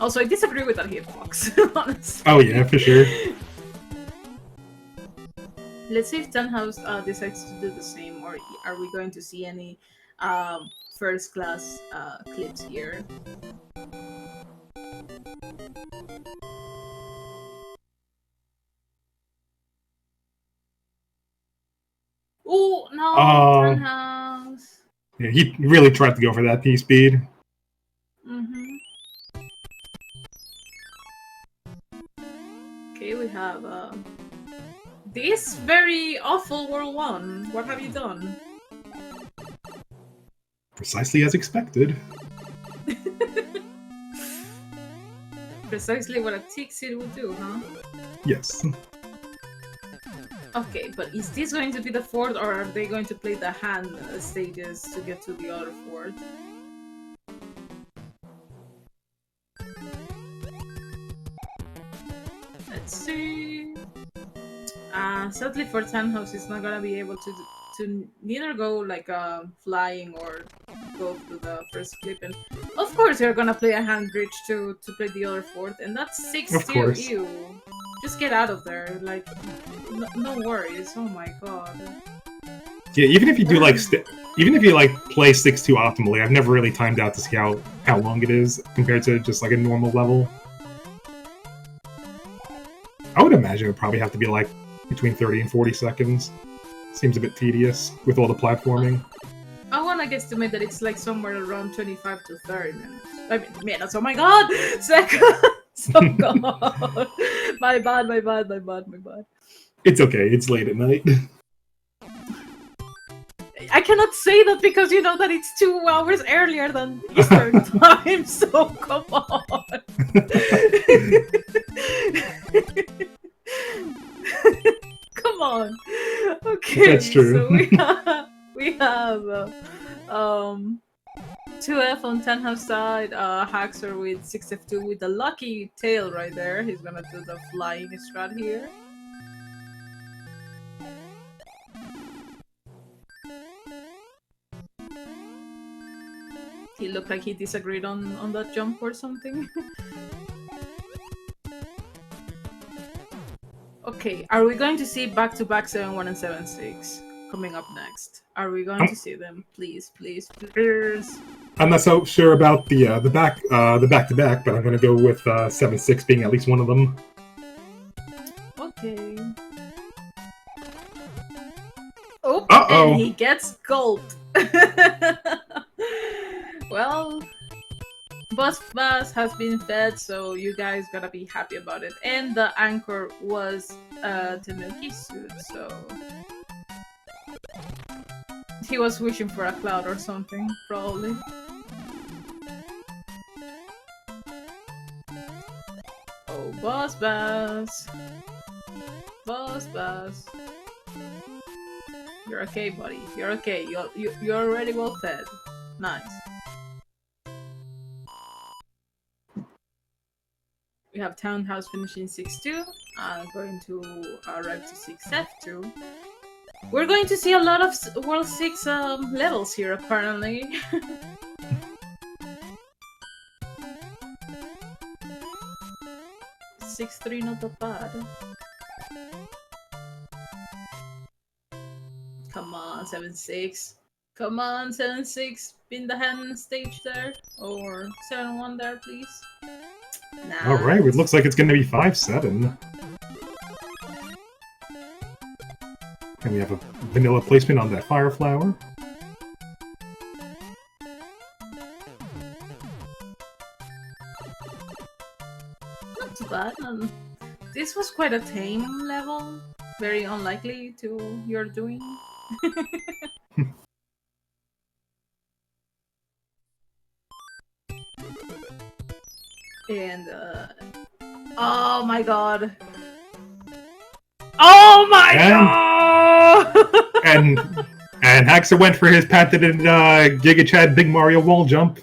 Also, I disagree with that hitbox, honestly. Oh yeah, for sure. Let's see if Tannhausx decides to do the same, or are we going to see any first class clips here? Oh no, Tannhausx! Yeah, he really tried to go for that P speed. Okay, we have this very awful World 1. What have you done? Precisely as expected. Precisely what a TheHaxor would do, huh? Yes. Okay, but is this going to be the fort, or are they going to play the hand stages to get to the other fort? Let's see. Sadly for Tannhausx, he's not gonna be able to neither go like flying or go through the first clip, and of course you're gonna play a hand bridge to play the other fort, and that's 6-2. Ew. Just get out of there, like no worries. Oh my god. Yeah, even if you do like even if you like play 6-2 optimally, I've never really timed out to see how long it is compared to just like a normal level. I would imagine it would probably have to be like between 30 and 40 seconds. Seems a bit tedious with all the platforming. I want to guesstimate that it's like somewhere around 25 to 30 minutes. I mean, minutes, oh my god! Seconds! Oh god! My bad, my bad, my bad, my bad. It's okay, it's late at night. I cannot say that because you know that it's 2 hours earlier than Eastern time, so come on! Come on! Okay, that's true. So we have 2F on Tannhausx side, TheHaxor with 6F2 with the lucky tail right there. He's gonna do the flying strat here. He looked like he disagreed on that jump or something. Okay, are we going to see back-to-back 7-1 and 7-6 coming up next? Are we going to see them? Please, please, please. I'm not so sure about the back-to-back, but I'm gonna go with 7-6 being at least one of them. Okay. Oh, uh-oh. And he gets gulped. Well, Boss Bass has been fed, so you guys gotta be happy about it. And the anchor was Tanuki's suit, so he was wishing for a cloud or something, probably. Oh, Boss Bass. Boss Bass. You're okay, buddy. You're okay. You're already well fed. Nice. We have Tannhausx finishing 6-2, going to arrive to 6F2. We're going to see a lot of World 6 levels here, apparently. 6-3, not that bad. Come on, 7-6. Come on, 7-6. Pin the hand stage there. Or 7-1 there, please. Nah. Alright, it looks like it's going to be 5-7. And we have a vanilla placement on that Fire Flower. Not too bad. This was quite a tame level. Very unlikely to your doing. And oh my god. Oh my god! and Haxor went for his patented Giga Chad Big Mario wall jump.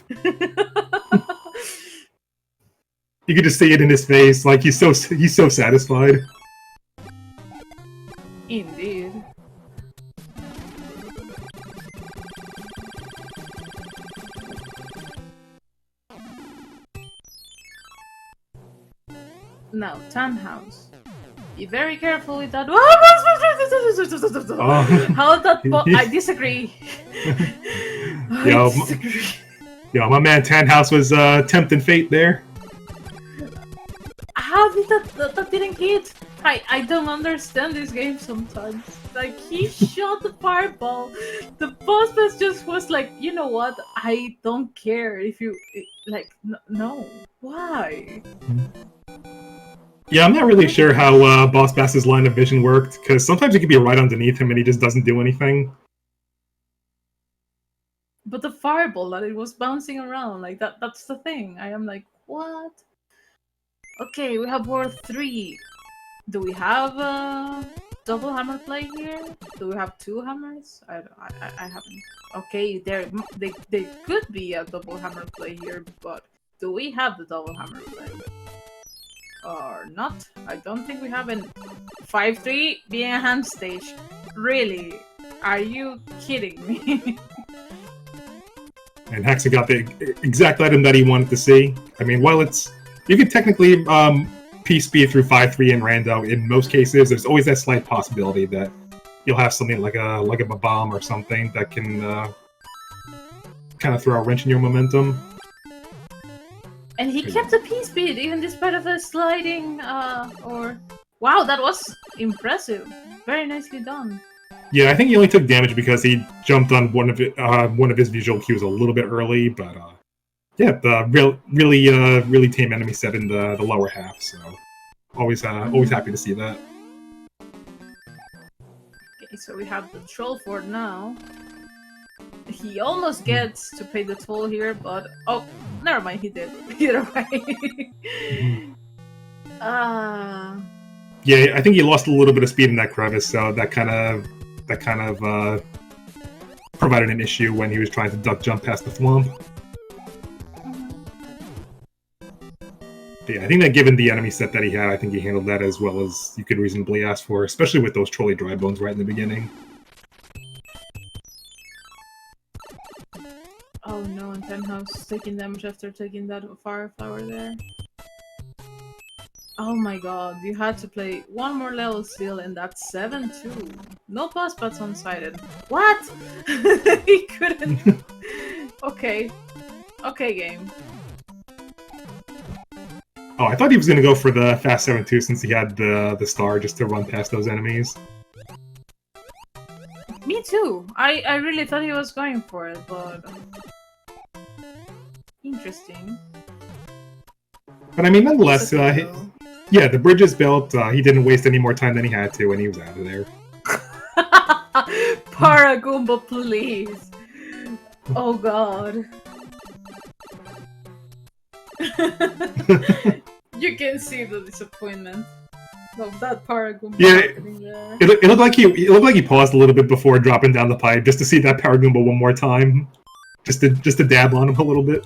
You could just see it in his face, like he's so satisfied. Indeed. Now, Tannhausx. Be very careful with that. How that I disagree. Yo, my man Tannhausx was tempting fate there. How did that didn't hit? I don't understand this game sometimes. Like, he shot the fireball. The boss bass just was like, you know what? I don't care if you like. No, why? Yeah, I'm not really sure how Boss Bass's line of vision worked, because sometimes he could be right underneath him and he just doesn't do anything. But the fireball that it was bouncing around, like that's the thing. I am like, what? Okay, we have World 3. Do we have a double hammer play here? Do we have 2 hammers? I haven't. Okay, they could be a double hammer play here, but do we have the double hammer play? Or not? I don't think we have an 5-3 being a hand stage. Really? Are you kidding me? And Haxor got the exact item that he wanted to see. I mean, while you could technically P-speed through 5-3 in rando, in most cases, there's always that slight possibility that you'll have something like a bomb or something that can kind of throw a wrench in your momentum. And he kept the P-speed, even despite of the sliding, Wow, that was impressive. Very nicely done. Yeah, I think he only took damage because he jumped on one of his visual cues a little bit early, but yeah, the really tame enemy set in the lower half, so always happy to see that. Okay, so we have the troll fort now. He almost gets to pay the toll here, but oh, never mind, he did. Either way. Yeah, I think he lost a little bit of speed in that crevice, so that kind of provided an issue when he was trying to duck jump past the thwomp. Yeah, I think that given the enemy set that he had, I think he handled that as well as you could reasonably ask for, especially with those trolley dry bones right in the beginning. Oh no, and Tannhausx taking damage after taking that fire flower there. Oh my god, you had to play one more level still, and that's 7-2. No boss bats unsighted. What? He couldn't. Okay. Okay, game. Oh, I thought he was going to go for the fast 7-2 since he had the star just to run past those enemies. Me too. I really thought he was going for it, but interesting. But I mean, nonetheless, yeah, the bridge is built. He didn't waste any more time than he had to, and he was out of there. Paragoomba, please. Oh god. You can see the disappointment of that Paragoomba. Yeah, it looked like he paused a little bit before dropping down the pipe just to see that Paragoomba one more time, just to dab on him a little bit.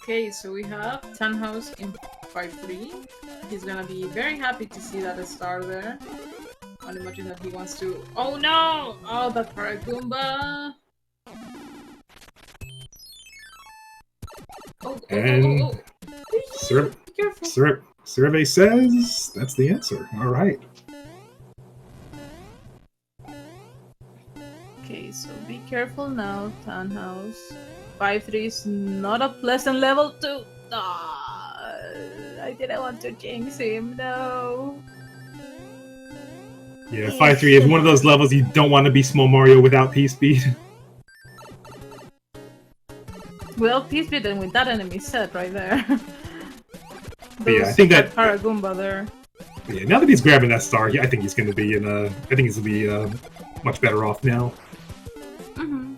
Okay, so we have Tannhausx in 5-3. He's gonna be very happy to see that star there. I'll imagine that he wants to. Oh no! Oh, that Paragoomba! And Be careful. Survey says that's the answer. All right. Okay, so be careful now, Tannhausx. 5-3 is not a pleasant level to. Ah, I didn't want to jinx him, no. Yeah, 5-3 is one of those levels you don't want to be Small Mario without P-Speed. Well, P-Speed and with that enemy set right there. Yeah, I think that Paragoomba there. Yeah, now that he's grabbing that star, I think he's going to be in a. I think he's going to be much better off now. Mm-hmm.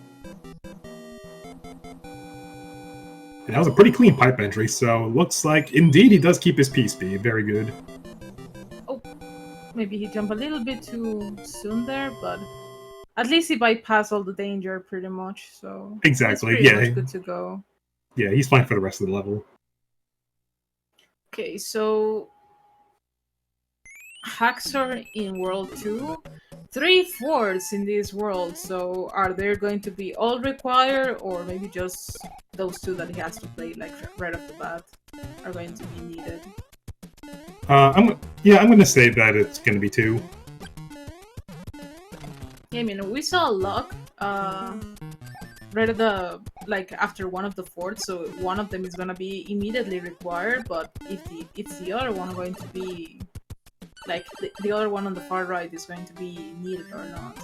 And that was a pretty clean pipe entry, so looks like indeed he does keep his P-Speed. Very good. Oh, maybe he jumped a little bit too soon there, but at least he bypassed all the danger pretty much. So exactly, it's pretty much good to go. Yeah, he's fine for the rest of the level. Okay, so TheHaxor in World 2. 3 forts in this world, so are there going to be all required, or maybe just those 2 that he has to play like right off the bat are going to be needed? I'm going to say that it's going to be 2. Yeah, I mean, we saw luck right at the after one of the forts, so one of them is gonna be immediately required, but if it's the other one going to be like the other one on the far right is going to be needed or not.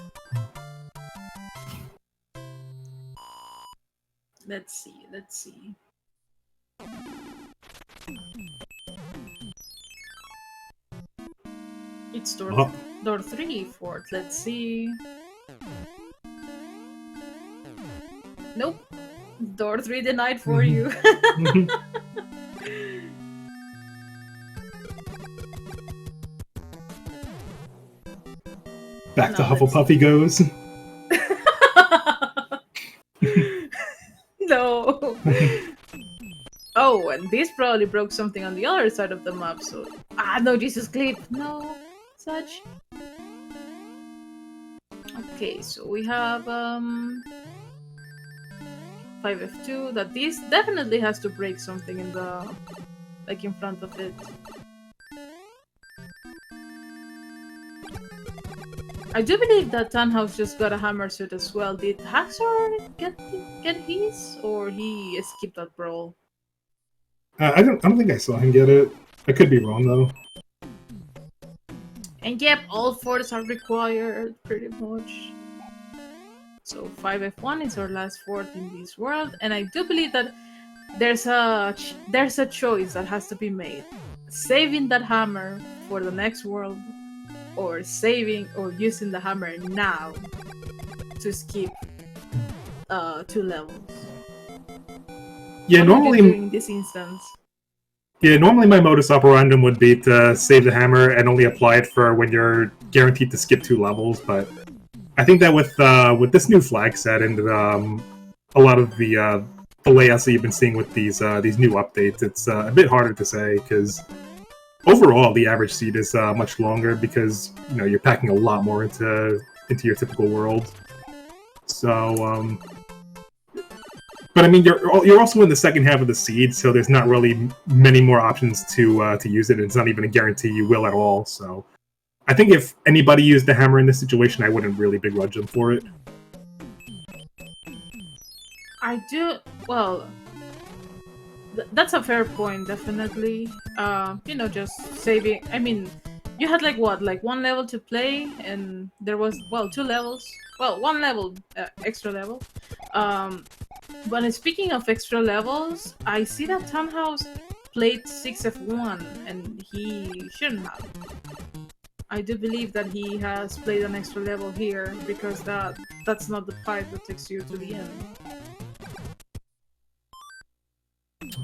Let's see. It's door 3 fort. Let's see. Nope. Door 3 denied for you. Back to Hufflepuff he goes. No. Oh, and this probably broke something on the other side of the map, so... Ah, no, Jesus Clip! No, such... Okay, so we have, 5F2, that this definitely has to break something in the... like, in front of it. I do believe that Tannhausx just got a hammer suit as well. Did TheHaxor get his, or he skipped that brawl? I don't think I saw him get it. I could be wrong though. And yep, all forts are required, pretty much. So 5F1 is our last fort in this world, and I do believe that there's a choice that has to be made: saving that hammer for the next world, or saving or using the hammer now to skip 2 levels. Yeah, what normally in this instance. Yeah, normally my modus operandum would be to save the hammer and only apply it for when you're guaranteed to skip 2 levels, but I think that with this new flag set and a lot of the layouts that you've been seeing with these new updates, it's a bit harder to say because overall the average seed is much longer because you're packing a lot more into your typical world. So, but I mean, you're also in the second half of the seed, so there's not really many more options to use it. And it's not even a guarantee you will at all. So, I think if anybody used the hammer in this situation, I wouldn't really begrudge them for it. I do. Well, that's a fair point, definitely. Just saving. I mean, you had like 1 level to play, and there was 2 levels. Well, 1 level, extra level. But speaking of extra levels, I see that Tannhausx played 6F1, and he shouldn't have. I do believe that he has played an extra level here, because that's not the pipe that takes you to the end.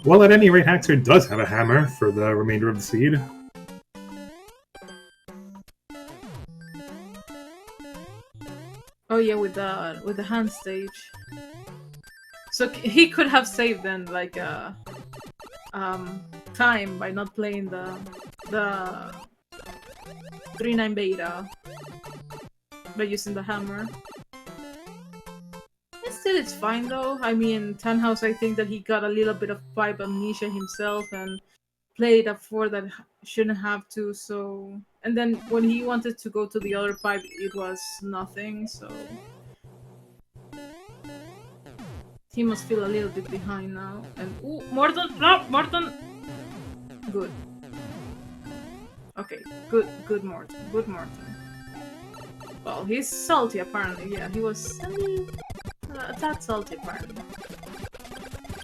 Well, at any rate, HaxOr does have a hammer for the remainder of the seed. Oh yeah, with the hand stage. So he could have saved then, like time by not playing the 3.9 beta by using the hammer. And still, it's fine though. I mean, Tannhausx, I think that he got a little bit of pipe amnesia himself and played a 4 that shouldn't have to, so... And then when he wanted to go to the other pipe, it was nothing, so... He must feel a little bit behind now. And ooh, Morton! No! Morton! Good. Okay, good Morton. Good Morton. Well, he's salty apparently. Yeah, he was that salty apparently.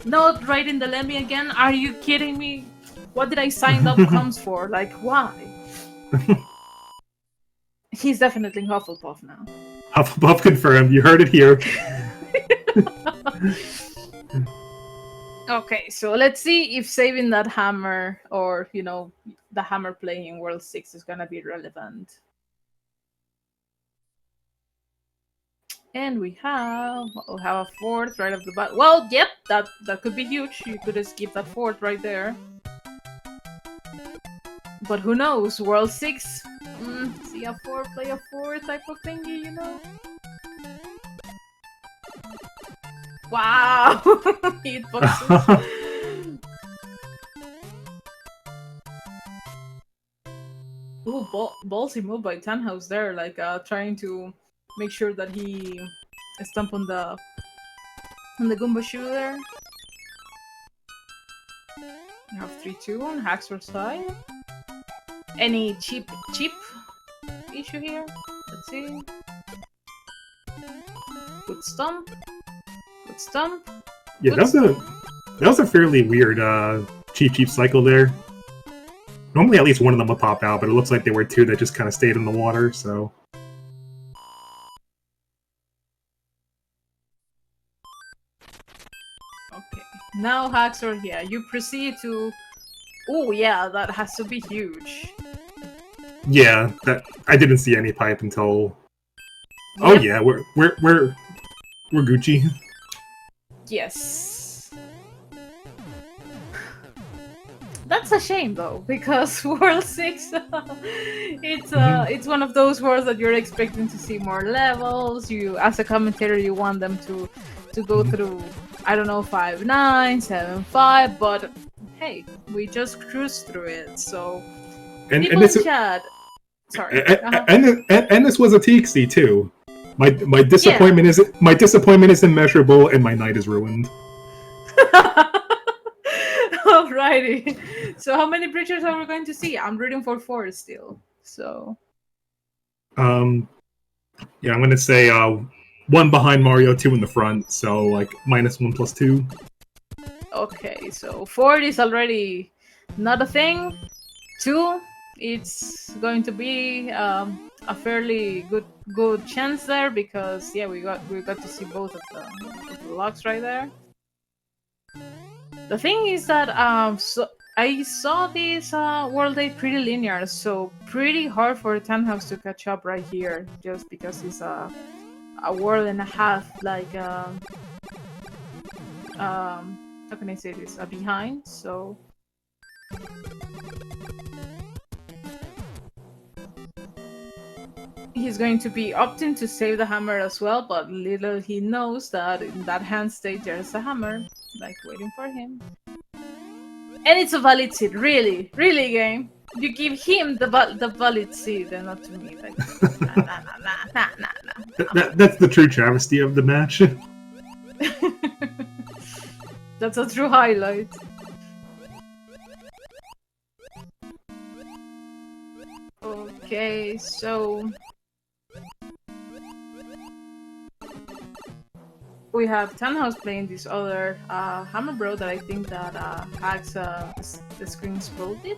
Not right in the Lemmy again? Are you kidding me? What did I sign up comms for? Like, why? He's definitely Hufflepuff now. Hufflepuff confirmed. You heard it here. Okay, so let's see if saving that hammer or, you know, the hammer playing in World 6 is gonna be relevant. And we'll have a 4th right off the bat. Well, yep, that could be huge. You could just skip that 4th right there. But who knows? World 6? See a 4, play a 4 type of thingy, you know? Wow! Hitboxes. Ooh, ballsy move by Tannhausx there, like trying to make sure that he stomp on the Goomba shoe there. You have 3-2 on Haxor's side. Any cheap issue here? Let's see. Good stomp. Good stomp. Yeah, that was a fairly weird cheap cycle there. Normally at least one of them would pop out, but it looks like there were 2 that just kind of stayed in the water, so... Okay. Now, Haxor, yeah, you proceed to... Oh, yeah, that has to be huge. Yeah, that I didn't see any pipe until... Yep. Oh yeah, we're Gucci. Yes. That's a shame though, because World 6, it's one of those worlds that you're expecting to see more levels. You, as a commentator, you want them to go through, I don't know, 5-9, 7-5, but hey, we just cruised through it, so... And people this in chat... Sorry. And this was a TXT too. My disappointment is immeasurable, and my night is ruined. Alrighty. So how many breachers are we going to see? I'm rooting for 4 still. So. Yeah, I'm gonna say 1 behind Mario, 2 in the front. So like -1 + 2. Okay, so 4 is already not a thing. 2, it's going to be a fairly good chance there because yeah, we got to see both of the locks right there. The thing is that so I saw this World 8 pretty linear, so pretty hard for Tannhausx to catch up right here, just because it's a world and a half, like how can I say this? Behind, so. He's going to be opting to save the hammer as well, but little he knows that in that hand state there's a hammer, like waiting for him. And it's a valid seed, really game. You give him the valid seed and not to me. Like, nah. That's the true travesty of the match. That's a true highlight. Okay, so we have Tannhausx playing this other Hammer Bro that I think that hacks the screen scrolled it.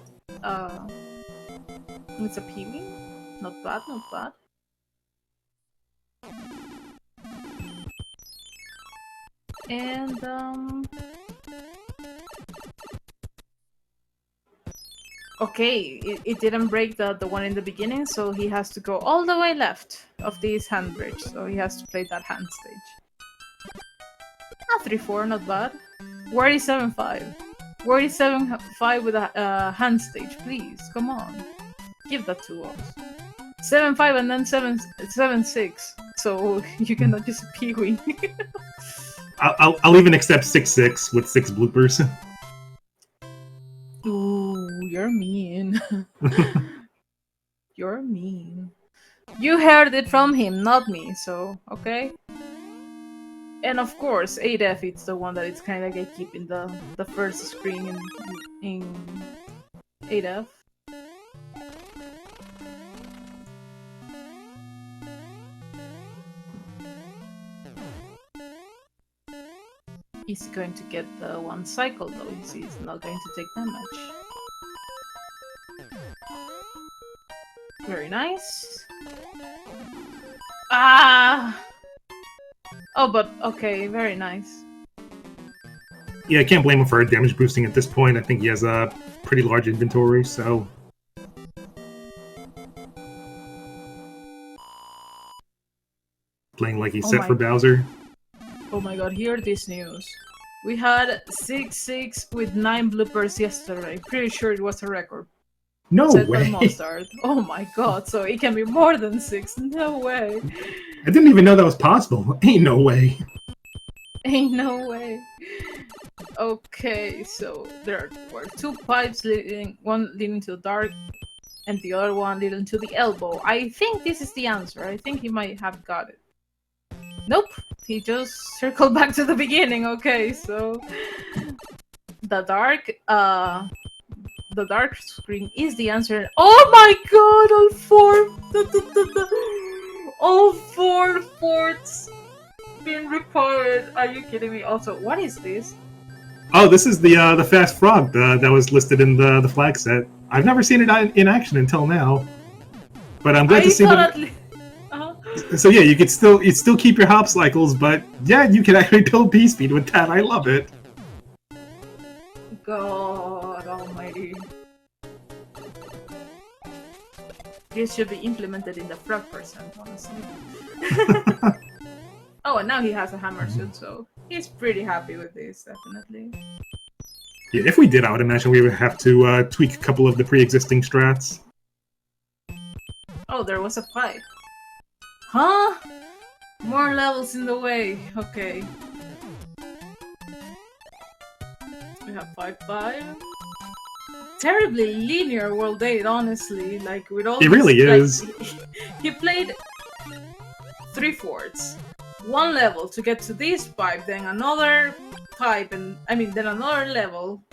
It's a PV. Not bad, not bad. And okay, it didn't break the one in the beginning, so he has to go all the way left of this hand bridge, so he has to play that hand stage. 3-4, not bad. Where is 7-5? Where is 7-5 with a hand stage? Please, come on. Give that to us. 7-5 and then 7-6. So you cannot just Pee-wee. I'll even accept 6-6 with 6 bloopers. Ooh, you're mean. You're mean. You heard it from him, not me, so okay. And of course, 8F it's the one that it's kind of gatekeeping the first screen in 8F. He's going to get the one cycle though, he's not going to take damage. Very nice. Ah! Oh, but okay, very nice. Yeah, I can't blame him for damage boosting at this point. I think he has a pretty large inventory, so... Playing like he's set for Bowser. Oh my god, hear this news. We had 6-6 with 9 bloopers yesterday. Pretty sure it was a record. No Set way! by Mustard. Oh my god, so it can be more than 6. No way. I didn't even know that was possible. Ain't no way. Ain't no way. Okay, so there were 2 pipes leading, one leading to the dark and the other one leading to the elbow. I think this is the answer. I think he might have got it. Nope, he just circled back to the beginning. Okay, so the dark screen is the answer. Oh my god, all 4 forts being required. Are you kidding me? Also, what is this? Oh, this is the fast frog that was listed in the flag set. I've never seen it in action until now, but I'm glad to see that. So yeah, you could still keep your hop cycles, but yeah, you can actually build P-speed with that. I love it. God almighty. This should be implemented in the frog percent, honestly. Oh, and now he has a hammer suit, so he's pretty happy with this, definitely. Yeah, if we did, I would imagine we would have to tweak a couple of the pre-existing strats. Oh, there was a pipe. Huh? More levels in the way. Okay. We have 5-5. Terribly linear World 8, honestly. Like, with all it really is. He played 3 forts. 1 level to get to this pipe, then another pipe, and then another level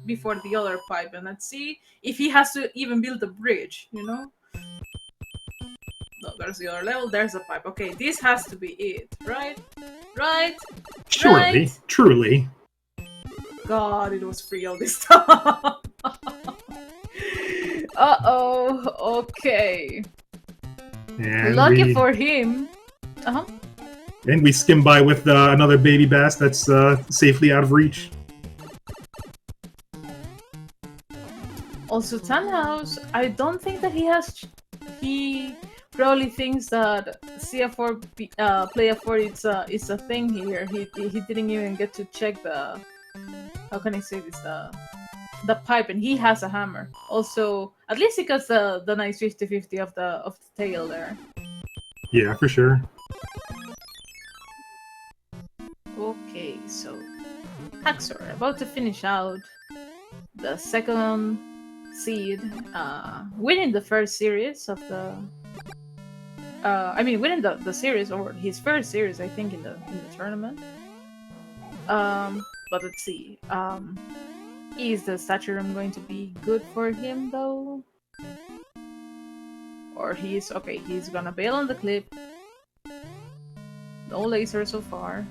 before the other pipe, and let's see if he has to even build a bridge, you know? No, there's the other level, there's a pipe. Okay, this has to be it, right? Right? Surely, right? truly. God, it was free all this time. Uh-oh, okay. And lucky for him. And we skim by with another baby bass that's safely out of reach. Also, Tannhausx, I don't think that he probably thinks that CF4 play F4 is a thing here. He didn't even get to check the, how can I say this, the pipe, and he has a hammer. Also, at least he got the nice 50-50 of the tail there. Yeah, for sure. Okay, so TheHaxor about to finish out the second seed, winning the first series of the. Winning the series, or his first series, I think, in the tournament. But let's see. Is the Saturum going to be good for him though? Or he's okay? He's gonna bail on the clip. No laser so far.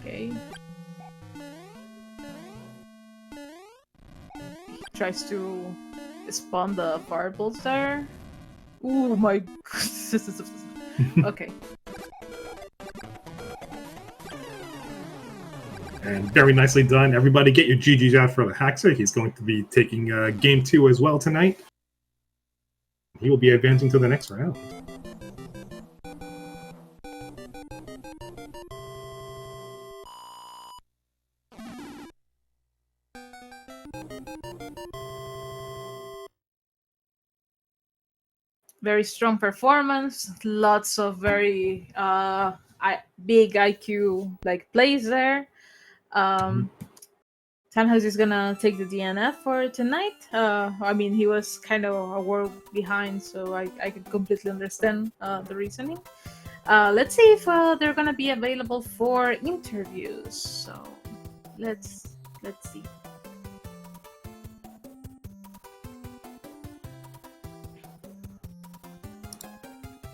Okay. He tries to spawn the firebolts there. Oh my goodness. Okay. And very nicely done. Everybody get your GGs out for TheHaxor. He's going to be taking Game 2 as well tonight. He will be advancing to the next round. very strong performance, lots of very big IQ like plays there. Um, Tannhausx is gonna take the DNF for tonight. I mean, he was kind of a world behind, so I could completely understand the reasoning. Let's see if they're gonna be available for interviews. So let's see.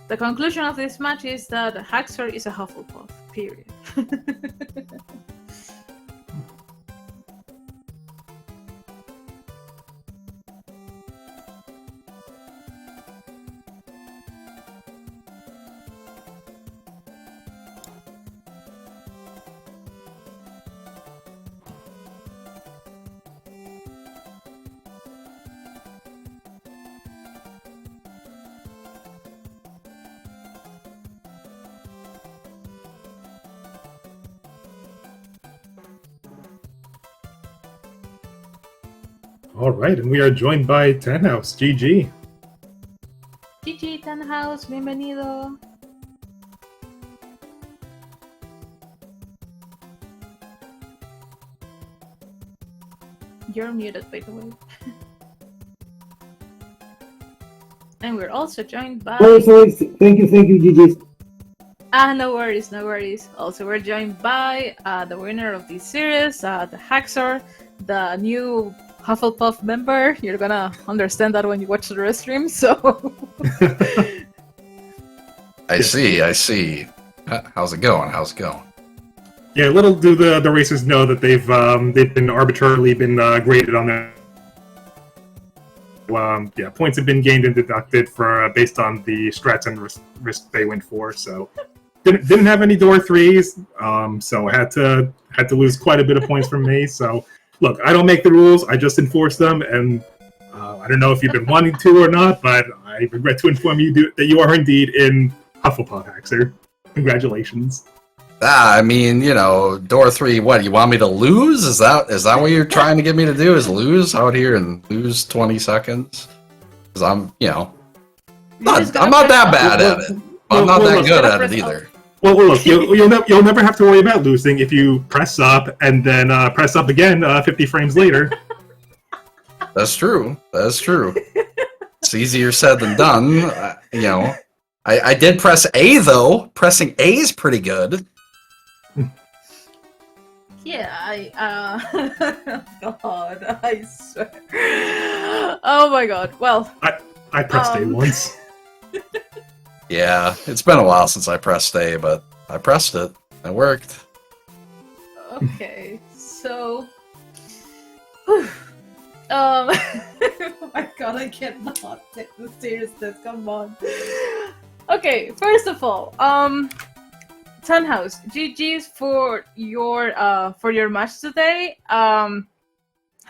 The conclusion of this match is that TheHaxor is a Hufflepuff. Period. All right, and we are joined by Tannhausx. GG. GG Tannhausx, bienvenido. You're muted, by the way. And we're also joined by... Oh, sorry. Thank you, GG. No worries, no worries. Also, we're joined by the winner of this series, TheHaxor, the new Hufflepuff member. You're gonna understand that when you watch the rest stream, so... I see. How's it going? Yeah, little do the racers know that they've been arbitrarily graded on their. Points have been gained and deducted for based on the strats and risk they went for. So didn't have any door threes. So had to lose quite a bit of points from me. So look, I don't make the rules. I just enforce them, and I don't know if you've been wanting to or not, but I regret to inform you that you are indeed in Hufflepuff, TheHaxor. Congratulations. I mean, door 3, what, you want me to lose? Is that what you're trying to get me to do, is lose out here and lose 20 seconds? Because I'm not that bad at it. I'm not that good at it either. Well, look, you'll never have to worry about losing if you press up and then press up again 50 frames later. That's true. It's easier said than done. I did press A, though. Pressing A is pretty good. Yeah, God, I swear. Oh my God. Well, I pressed A once. Yeah, it's been a while since I pressed A, but I pressed it. It worked. Okay, so... oh my God, I cannot take this seriousness. Come on. Okay, first of all, Tannhausx, GG's for your match today.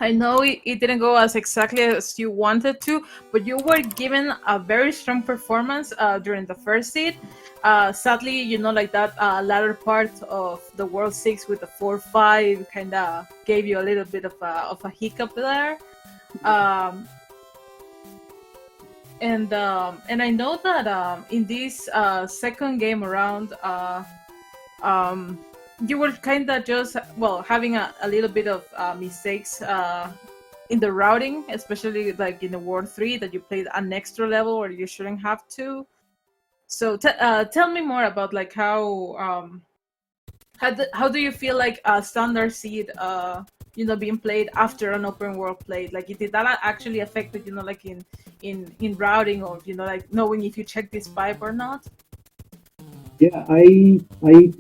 I know it didn't go as exactly as you wanted to, but you were given a very strong performance during the first seed. Sadly, like that latter part of the World 6 with the 4-5 kind of gave you a little bit of a hiccup there. And I know that in this second game around, you were kind of just having a little bit of mistakes in the routing, especially like in the World 3 that you played an extra level where you shouldn't have to. So tell me more about like how do you feel like a standard seed being played after an open world played? Like, did that actually affect it, like in routing, or like knowing if you check this pipe or not? Yeah, I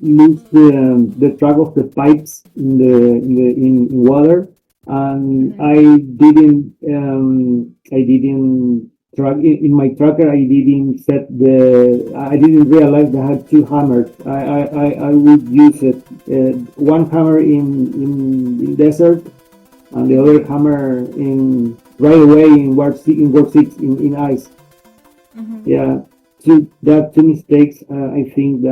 lose the track of the pipes in water, and I didn't track in my tracker. I didn't realize that I had two hammers. I would use it one hammer in desert, and the other hammer in right away in World 6 in ice. Mm-hmm. Yeah. So that two mistakes, I think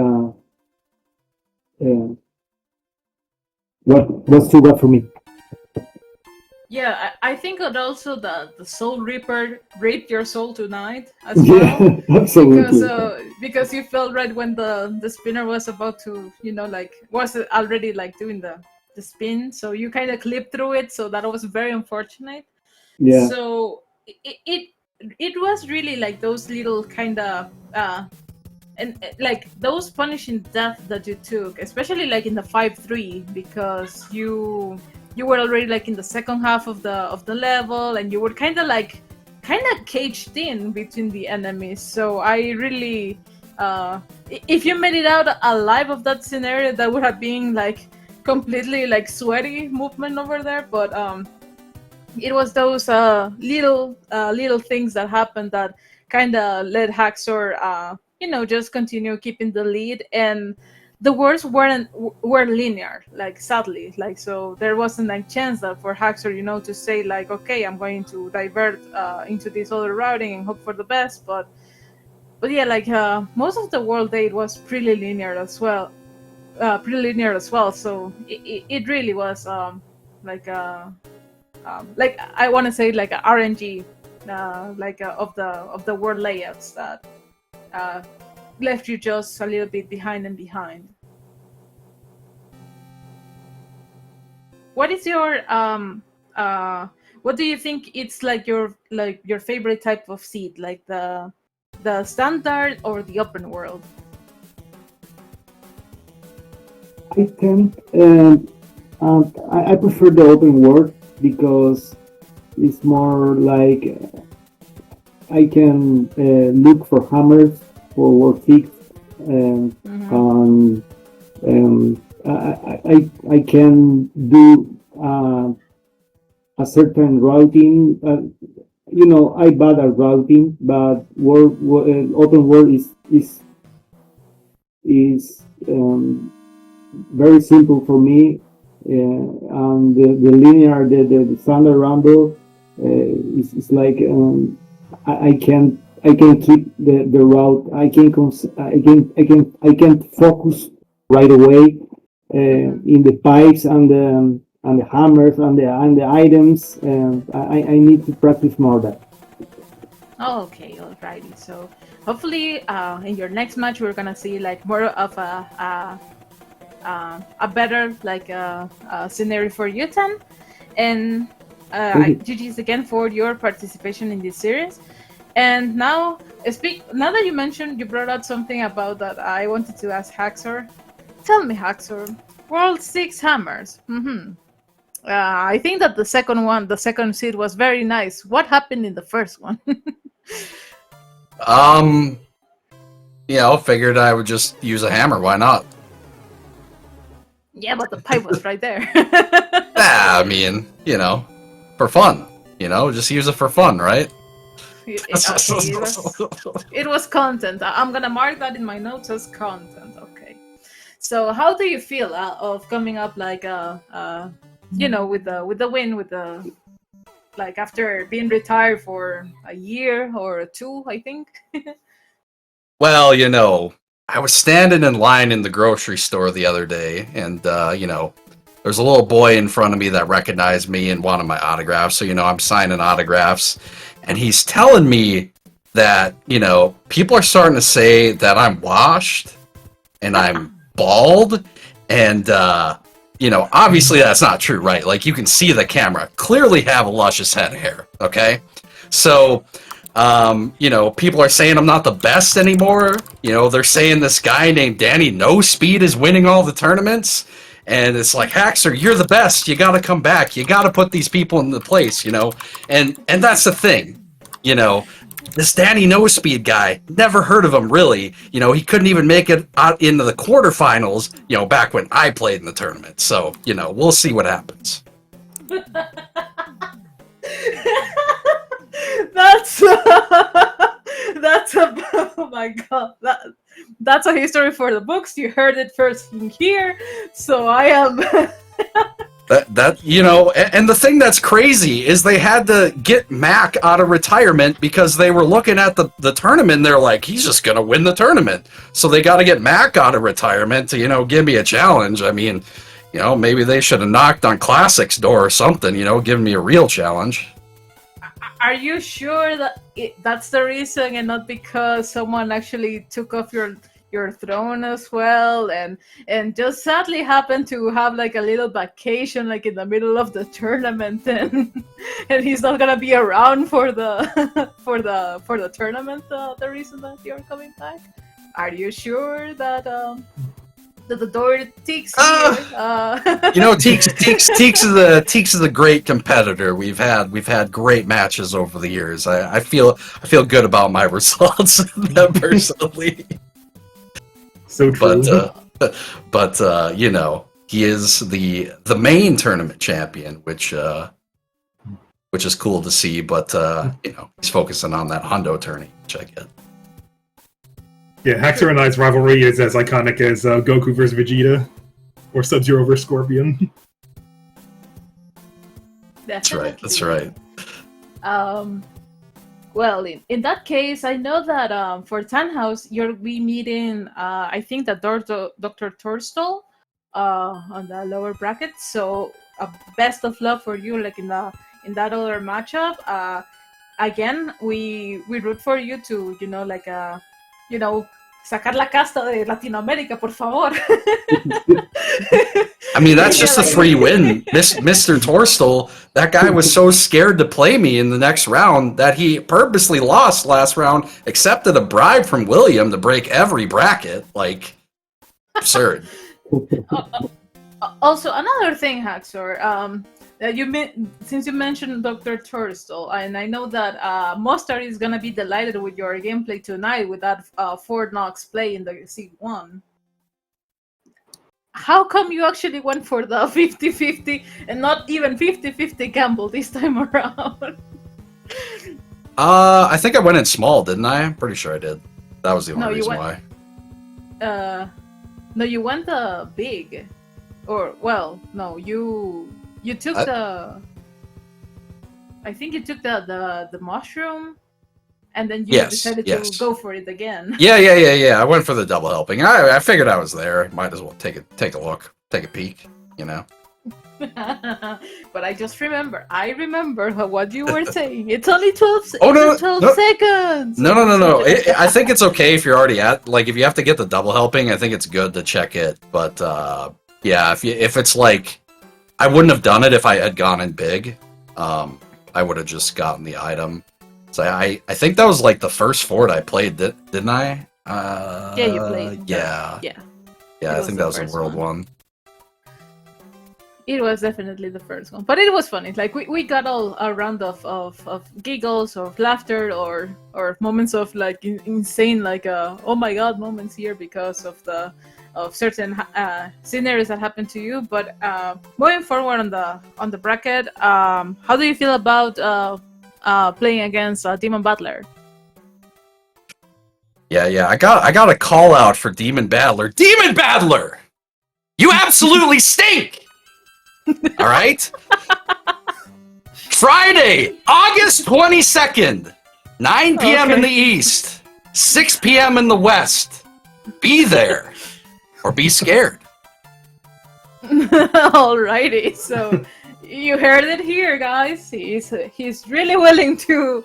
what was too bad for me. Yeah, I think that also the Soul Reaper raped your soul tonight as Yeah, well. absolutely. Because you felt right when the spinner was about to, like, was already like doing the spin, so you kind of clipped through it, so that was very unfortunate. Yeah. So it was really like those little kind of and like those punishing death that you took, especially like in the 5-3, because you were already like in the second half of the level, and you were kind of caged in between the enemies. So I really, if you made it out alive of that scenario, that would have been like completely like sweaty movement over there. But it was those little things that happened that kind of let Haxor, just continue keeping the lead. And the wars were linear, like, sadly, like, so there wasn't like chance that for Haxor, to say like, okay, I'm going to divert into this other routing and hope for the best. But yeah, like, most of the world date was pretty linear as well. So it really was like like, I want to say like a RNG, like, of the word layouts that uh, left you just a little bit behind and behind. What is your what do you think it's like your favorite type of seed, like the standard or the open world? I tend, I prefer the open world because it's more like I can look for hammers for word 6, and I can do a certain routing. I bad at routing, but open world is very simple for me. And the linear, the standard rumble is like, I can keep the route. I can focus right away in the pipes and the hammers and the items. I need to practice more that. Oh, okay, alrighty. So hopefully, in your next match, we're gonna see like more of a better like scenario for Utan. And GG's again for your participation in this series. And now that you mentioned, you brought out something about that I wanted to ask Haxor. Tell me, Haxor, World 6 hammers. I think that the second seed was very nice. What happened in the first one? Figured I would just use a hammer. Why not? Yeah, but the pipe was right there. I mean, for fun. Just use it for fun, right? It was content. I'm gonna mark that in my notes as content. Okay. So how do you feel of coming up like with the win, with the, like, after being retired for a year or two, I think? Well, I was standing in line in the grocery store the other day, and there's a little boy in front of me that recognized me and wanted my autograph. So I'm signing autographs, and he's telling me that people are starting to say that I'm washed and I'm bald, and obviously that's not true, right? Like, you can see the camera clearly have a luscious head of hair. Okay, so people are saying I'm not the best anymore. They're saying this guy named Danny No Speed is winning all the tournaments. And it's like, Haxor, you're the best. You got to come back. You got to put these people in the place, And that's the thing, This Danny No Speed guy, never heard of him, really. He couldn't even make it out into the quarterfinals, back when I played in the tournament. So, we'll see what happens. That's oh my god, that's a history for the books. You heard it first in here, so I am and the thing that's crazy is they had to get Mac out of retirement because they were looking at the tournament and they're like, he's just gonna win the tournament, so they got to get Mac out of retirement to give me a challenge. I mean, You know, maybe they should have knocked on Classic's door or something, you know, giving me a real challenge. Are you sure that that's the reason and not because someone actually took off your throne as well and just sadly happened to have like a little vacation like in the middle of the tournament and he's not gonna be around for the for the tournament, the reason that you're coming back? Are you sure that that the door Teeks here? You know, Teeks is a great competitor. We've had great matches over the years. I feel good about my results personally. So true. But you know, he is the main tournament champion, which is cool to see. But you know, he's focusing on that Hundo tourney, which I get. Yeah, Haxor and I's rivalry is as iconic as Goku versus Vegeta, or Sub-Zero versus Scorpion. That's right. That's right. Well, in that case, I know that for Tannhausx, you'll be meeting, I think, that Dr. Torstol on the lower bracket. So, best of luck for you, like in that other matchup. Again, we root for you to, you know, like you know, sacar la casta de Latinoamérica, por favor. I mean, that's just a free win. Mr. Torstol, that guy was so scared to play me in the next round that he purposely lost last round, accepted a bribe from William to break every bracket. Like, absurd. Also, another thing, Haxor, since you mentioned Dr. Torstol, and I know that Mustard is going to be delighted with your gameplay tonight with that Fort Knox play in the C1. How come you actually went for the 50-50 and not even 50-50 gamble this time around? I think I went in small, didn't I? I'm pretty sure I did. That was the only reason why. No, you went big. Or, well, no, you took I think you took the mushroom, and then you decided to go for it again. Yeah. I went for the double helping. I figured I was there. Might as well take a look, take a peek, you know. But I remember what you were saying. It's only 12 seconds. No. I think it's okay if you're already at, like, if you have to get the double helping, I think it's good to check it. But yeah, if it's like, I wouldn't have done it if I had gone in big. I would have just gotten the item. So I think that was like the first fort I played, didn't I? Yeah, you played. Yeah. I think that was a world one. It was definitely the first one, but it was funny. Like we got all a round of giggles, or laughter, or moments of like insane, like oh my god moments here because of certain scenarios that happened to you. But moving forward on the bracket, how do you feel about playing against Demon Battler? Yeah. I got a call out for Demon Battler. Demon Battler, you absolutely stink. All right. Friday, August 22nd, 9 p.m. in the East, 6 p.m. in the West. Be there or be scared. Alrighty, so you heard it here, guys. He's really willing to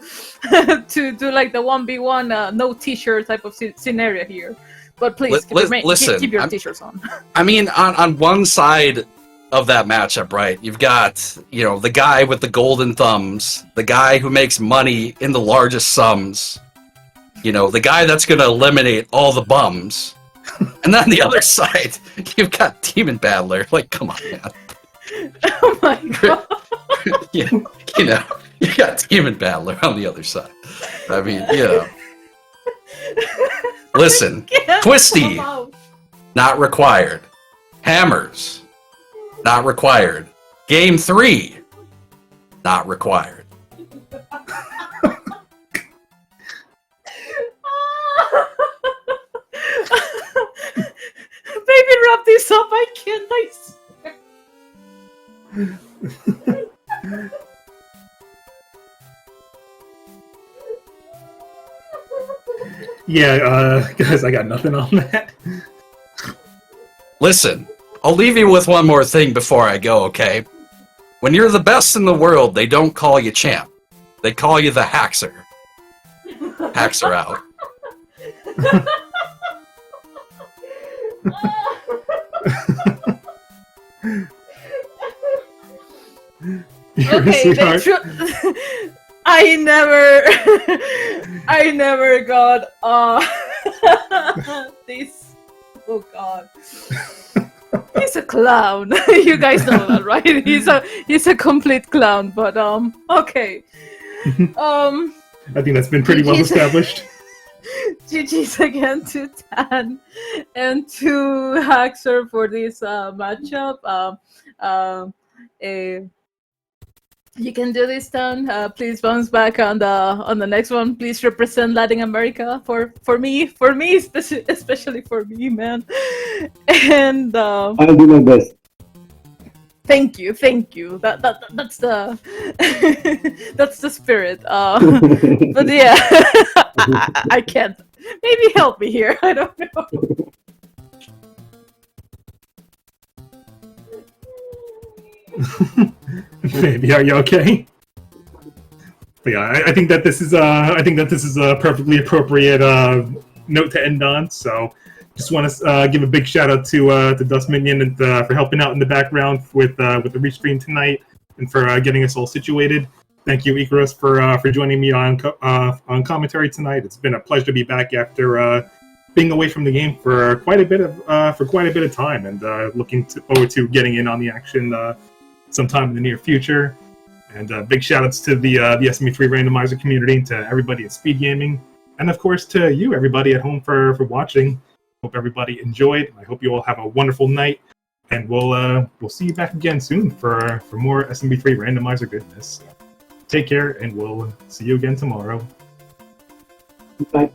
do like the 1v1 no t-shirt type of scenario here. But please listen, keep your t-shirts on. I mean, on one side of that matchup, right, you've got, you know, the guy with the golden thumbs, the guy who makes money in the largest sums, you know, the guy that's going to eliminate all the bums. And then the other side, you've got Demon Battler. Like, come on, man. Oh my god. Yeah, you know, you got Demon Battler on the other side. I mean, you know. Listen, Twisty, not required. Hammers, not required. Game 3, not required. Baby, wrap this up. I can't. I swear. Yeah, guys, I got nothing on that. Listen, I'll leave you with one more thing before I go, okay? When you're the best in the world, they don't call you champ. They call you the Haxor. Haxor out. You're a Okay, they sweetheart. I never got this. Oh God, he's a clown. You guys know that, right? He's a complete clown. But okay. I think that's been pretty well established. GG's again to Tan and to Haxor for this matchup. You can do this, Tan. Please bounce back on the next one. Please represent Latin America for me, especially for me, man. And I'll do my best. thank you. That's the that's the spirit. But yeah, I can't. Maybe help me here. I don't know. Maybe. Are you okay? But yeah, I think that this is a perfectly appropriate note to end on. So, just want to give a big shout out to Dust Minion and for helping out in the background with the restream tonight and for getting us all situated. Thank you, Icarus, for joining me on commentary tonight. It's been a pleasure to be back after being away from the game for quite a bit of time, and looking forward to getting in on the action sometime in the near future. And big shout-outs to the SMB3 Randomizer community, to everybody at Speedgaming, and of course to you, everybody at home, for watching. Hope everybody enjoyed. I hope you all have a wonderful night, and we'll see you back again soon for more SMB3 Randomizer goodness. Take care, and we'll see you again tomorrow. Bye.